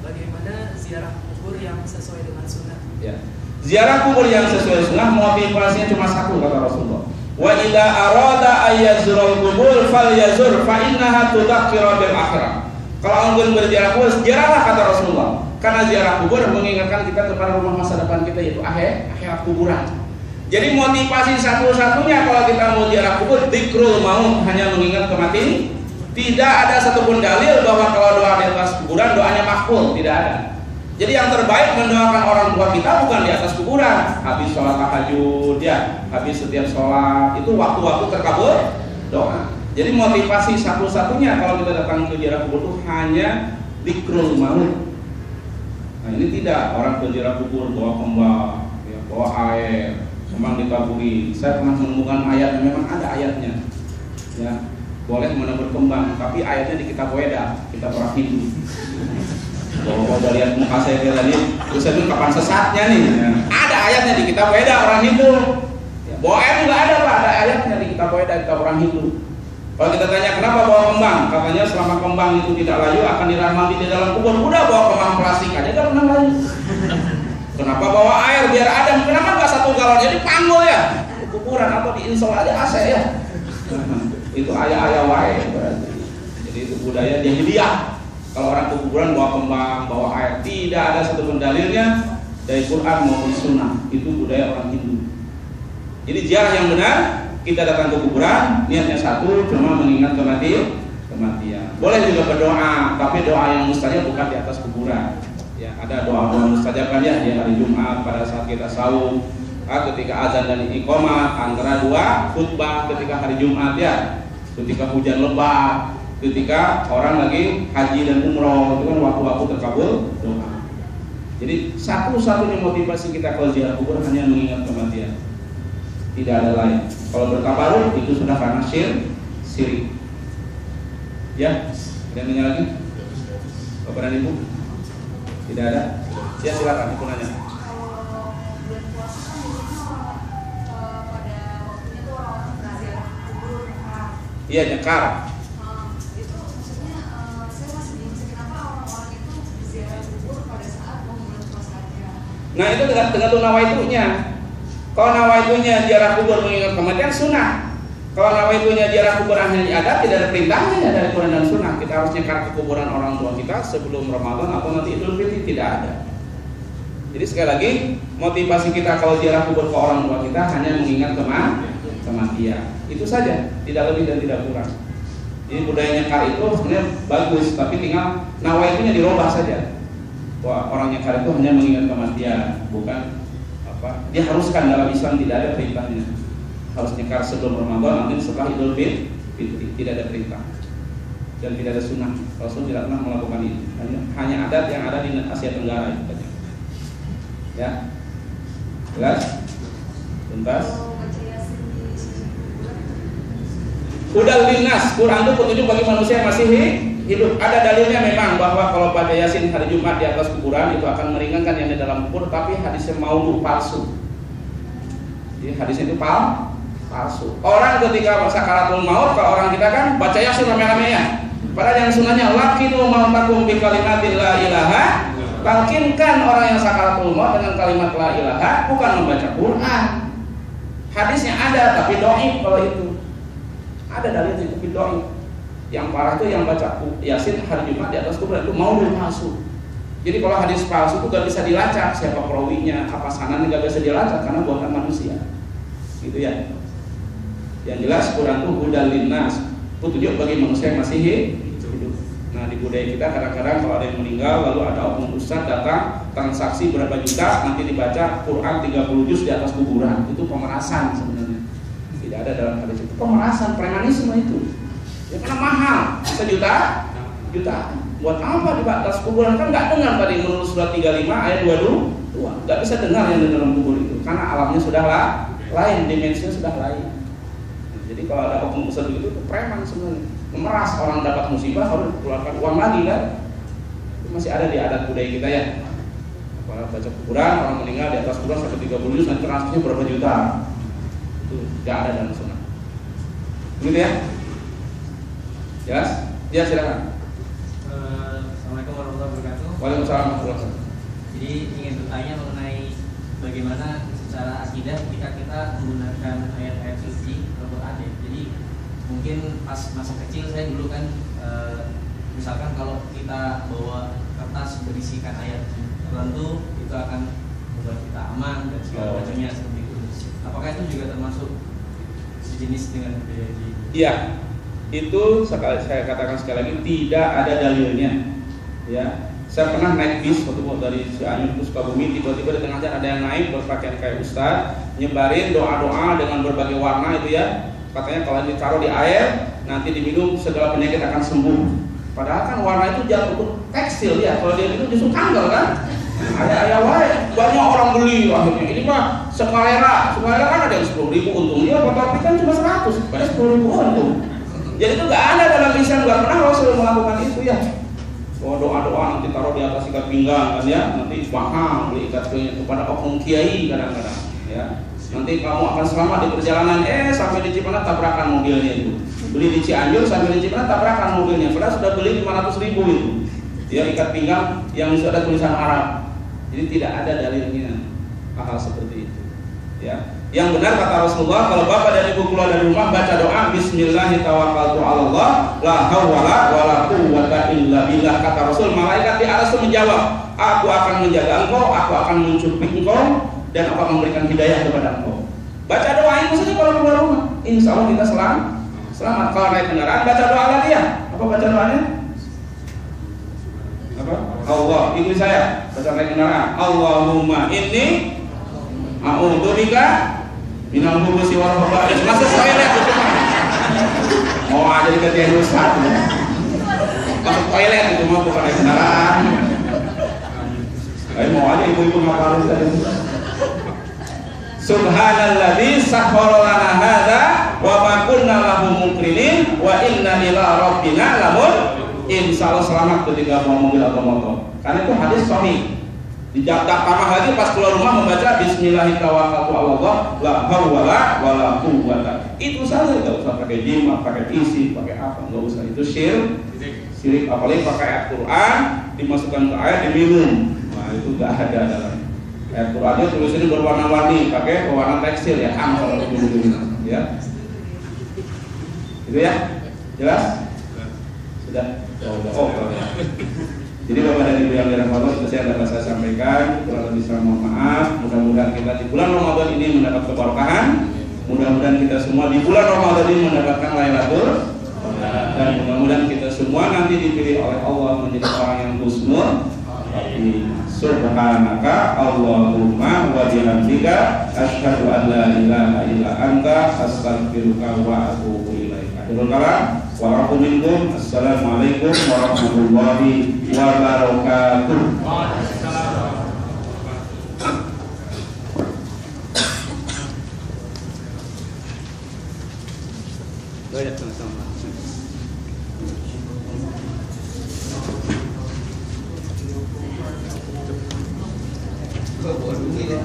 Bagaimana ziarah kubur yang sesuai dengan sunnah? Ya. Ziarah kubur yang sesuai sunnah motivasinya cuma satu kata Rasulullah. Wa idza arada ayyazurul kubur falyazur fa innaha tudzakiru bil akhirah. Kalau engkau berziarah kubur, ziarahlah kata Rasulullah. Karena ziarah kubur mengingatkan kita kepada rumah masa depan kita, yaitu akhirat kuburan. Jadi motivasi satu-satunya kalau kita mau ziarah kubur, dzikrul maut, hanya mengingat kematian. Tidak ada satupun dalil bahwa kalau doa di atas kuburan doanya makbul, tidak ada. Jadi yang terbaik mendoakan orang tua kita bukan di atas kuburan. Habis sholat tahajud ya, habis setiap sholat itu waktu-waktu terkabul doa. Jadi motivasi satu-satunya kalau kita datang ke ziarah kubur itu hanya dzikrul maut. Nah ini tidak, orang ke ziarah kubur bawa kembang, ya, bawa air, kembang ditaburi. Saya pernah menemukan ayat, memang ada ayatnya. Ya. Boleh menabur kembang, tapi ayatnya di kitab Weda, kitab orang Hindu. Kalau udah lihat muka saya tadi, terus itu kapan sesatnya nih? Ya. Ada ayatnya di kitab Weda orang Hindu. Ya, bawa air juga ada Pak, ada ayatnya di kitab Weda, kitab orang Hindu. Kalau kita tanya kenapa bawa kembang, katanya selama kembang itu tidak layu akan dirahmati di dalam kubur. Udah bawa kembang plastik aja, gak pernah layu. Kenapa bawa air biar adem? Kenapa nggak 1 galon? Jadi panggul ya, kuburan atau diinstal aja AC ya. Itu ayah-ayah wae berarti. Jadi itu budaya jahiliyah. Kalau orang ke kuburan bawa kembang, bawa air, tidak ada satupun dalilnya dari Quran maupun Sunnah. Itu budaya orang Hindu. Jadi ziarah yang benar, kita datang ke kuburan, niatnya satu, cuma mengingat kematian. Boleh juga berdoa, tapi doa yang mustajab bukan di atas kuburan. Ya, ada doa-doa mustajab kan ya di hari Jumat pada saat kita saum, ketika azan dan iqamah, antara dua khutbah ketika hari Jumat ya. Ketika hujan lebat, ketika orang lagi haji dan umroh, itu kan waktu-waktu terkabul doa. Jadi satu-satunya motivasi kita kalau ziarah kubur hanya mengingat kematian. Tidak ada lain. Kalau bertabaruk itu sudah karena syirik. Ya, ada yang nanya lagi? Bapak dan Ibu? Tidak ada? Ya silakan, Ibu nanya. Iya, nyekar. Itu maksudnya saya masih bingung kenapa orang-orang itu berziarah kubur pada saat mau bulan puasa aja. Nah itu tergantung nawaitunya. Kalau nawaitunya ziarah kubur mengingat kematian sunnah. Kalau nawaitunya ziarah kubur hanya ada, tidak ada perintahnya dari Quran dan Sunnah. Kita harus nyekar ke kuburan orang tua kita sebelum Ramadan atau nanti Idul Fitri, tidak ada. Jadi sekali lagi motivasi kita kalau ziarah kubur ke orang tua kita hanya mengingat kematian. Itu saja, tidak lebih dan tidak kurang. Jadi budaya nyekar itu sebenarnya bagus, tapi tinggal nawaitunya dirubah saja. Wah, orang nyekar itu hanya mengingat kematian, bukan apa? Diharuskan dalam Islam, tidak ada perintahnya. Harus nyekar sebelum Ramadan, nanti setelah Idul Fitri, tidak ada perintah dan tidak ada sunnah. Rasul tidak pernah melakukan itu. Hanya adat yang ada di Asia Tenggara itu saja. Ya, jelas? Tuntas? Udah linas, Quran itu petunjuk bagi manusia yang masih hidup. Ada dalilnya memang bahwa kalau baca Yasin hari Jumat di atas kuburan itu akan meringankan yang di dalam kubur, tapi hadisnya maudhu, palsu. Jadi hadisnya itu palsu. Orang ketika sakaratul maut, kalau orang kita kan baca Yasin rame-rame ya. Padahal yang sunnahnya lakinu mautakum bi kalimatin la ilaha. Lakinkan orang yang sakaratul maut dengan kalimat la ilaha, bukan membaca Quran. Hadisnya ada tapi dhaif kalau itu. Ada dalilnya tapi dhaif. Yang parah itu yang baca Yasin hari Jumat di atas kuburan itu maudhu palsu. Jadi kalau hadis palsu itu gak bisa dilacak siapa perawinya, apa sanadnya gak bisa dilacak karena buatan manusia. Gitu ya. Yang jelas Quran itu hudal linnas, petunjuk bagi manusia yang masih hidup. Nah di budaya kita kadang-kadang kalau ada yang meninggal lalu ada oknum ustadz datang transaksi berapa juta nanti dibaca Quran 30 juz di atas kuburan. Itu pemerasan sebenarnya. Tidak ada dalam hadis itu pemerasan, premanisme itu. Ya karena mahal, juta. Buat apa di atas kuburan? Kan nggak dengar tadi menurut surat 35 ayat 22. Nggak bisa dengar yang di dalam kubur itu karena alamnya sudah lain, dimensinya sudah lain. Nah, jadi kalau ada oknum ustadz itu preman sebenarnya. Memeras, orang dapat musibah harus keluarkan uang lagi kan? Itu masih ada di adat budaya kita ya. Kalau baca kuburan, orang meninggal di atas kuburan sampai 30 juz nanti transfernya berapa juta. Itu tidak ada dalam sunnah. Begitu ya? Jelas? Ya silakan. Assalamualaikum warahmatullahi wabarakatuh. Waalaikumsalam warahmatullahi wabarakatuh. Jadi ingin bertanya mengenai bagaimana secara akidah ketika kita menggunakan ayat-ayat suci Al-Quran ya. Jadi mungkin pas masa kecil saya dulu kan misalkan kalau kita bawa kertas berisikan ayat tertentu itu akan membuat kita aman dan segala macamnya seperti itu. Apakah itu juga termasuk sejenis dengan budaya di? Iya, itu saya katakan sekali lagi tidak ada dalilnya. Ya, saya pernah naik bis waktu dari Cianjur ke Sukabumi, tiba-tiba di tengah jalan ada yang naik berpakaian kayak ustaz, nyebarin doa-doa dengan berbagai warna itu ya. Katanya kalau ditaruh di air nanti diminum segala penyakit akan sembuh. Padahal kan warna itu jatuh tekstil ya. Kalau dia minum justru kanker kan. Ada banyak orang beli akhirnya. Ini mah Sekalera kan ada yang 10.000 untung dia, tapi kan cuma 100, pada 10.000 untung. Jadi itu nggak ada dalam Islam, nggak pernah Rasul melakukan itu ya. Doa-doa nanti taruh di atas ikat pinggang kan ya, nanti mahal beli ikat pinggang kepada oknum kiai kadang-kadang ya. Nanti kamu akan selamat di perjalanan, sampai di Cipanas tabrakan mobilnya itu. Beli di Cianjur sampai di Cipanas tabrakan mobilnya, padahal sudah beli 500.000 itu. Dia ikat pinggang yang sudah ada tulisan Arab. Jadi tidak ada dalilnya hal seperti itu. Ya. Yang benar kata Rasulullah, kalau bapak dan ibu keluar dari rumah baca doa Bismillahirrahmanirrahim, la hawla wala quwwata illa billah. Kata Rasul, malaikat di atas itu menjawab, aku akan menjaga engkau, aku akan mencubit engkau, dan akan memberikan hidayah kepada engkau. Baca doa itu saja kalau keluar rumah, insya Allah kita selamat. Kalau naik kendaraan baca doa lagi ya. Apa baca doanya? Apa? Allah, ikut saya baca naik kendaraan. Allahumma inni a'udzubika minal khubuthi wal khaba'ith. Masa saya lihat itu mah. Mau aja diketiin ustaz. Masuk toilet itu mah bukan naik kendaraan. Mau aja ibu-ibu ngapalin tadi. Subhanalladzi sakhkhara lana hadza wa ma kunna lahu muqrinin wa inna ila rabbina insyaallah selamat ketika bawa mobil atau motor. Karena itu hadis sahih. Ditambah lagi pas keluar rumah membaca Bismillahirrahmanirrahim, la hawla wala quwwata. Itu saja, enggak usah pakai jimat, pakai isi, pakai apa, enggak usah. Itu syirik, apalagi pakai ayat Quran dimasukkan ke air diminum. Nah, itu enggak ada dalam ayat Qurannya tulisannya berwarna-warni, pakai pewarna tekstil ya, kalau ya. Itu ya? Jelas? Sudah. Ya. Jadi Bapak dan Ibu yang dirahmati Allah, itu saya dapat saya sampaikan. Kurang lebih saya mohon maaf. Mudah-mudahan kita di bulan Ramadan ini mendapat keberkahan. Mudah-mudahan kita semua di bulan Ramadan ini mendapatkan Lailatul Qadar. Dan mudah-mudahan kita semua nanti dipilih oleh Allah menjadi orang yang husnul khatimah. Subhanaka Allahumma wa bihamdika asyhadu an la ilaha illa anta astaghfiruka wa atubu ilaik. Akhirul kalam wa rahmatullahi. Assalamualaikum warahmatullahi wabarakatuh. Banyak sama-sama. Kau buat dulu ya.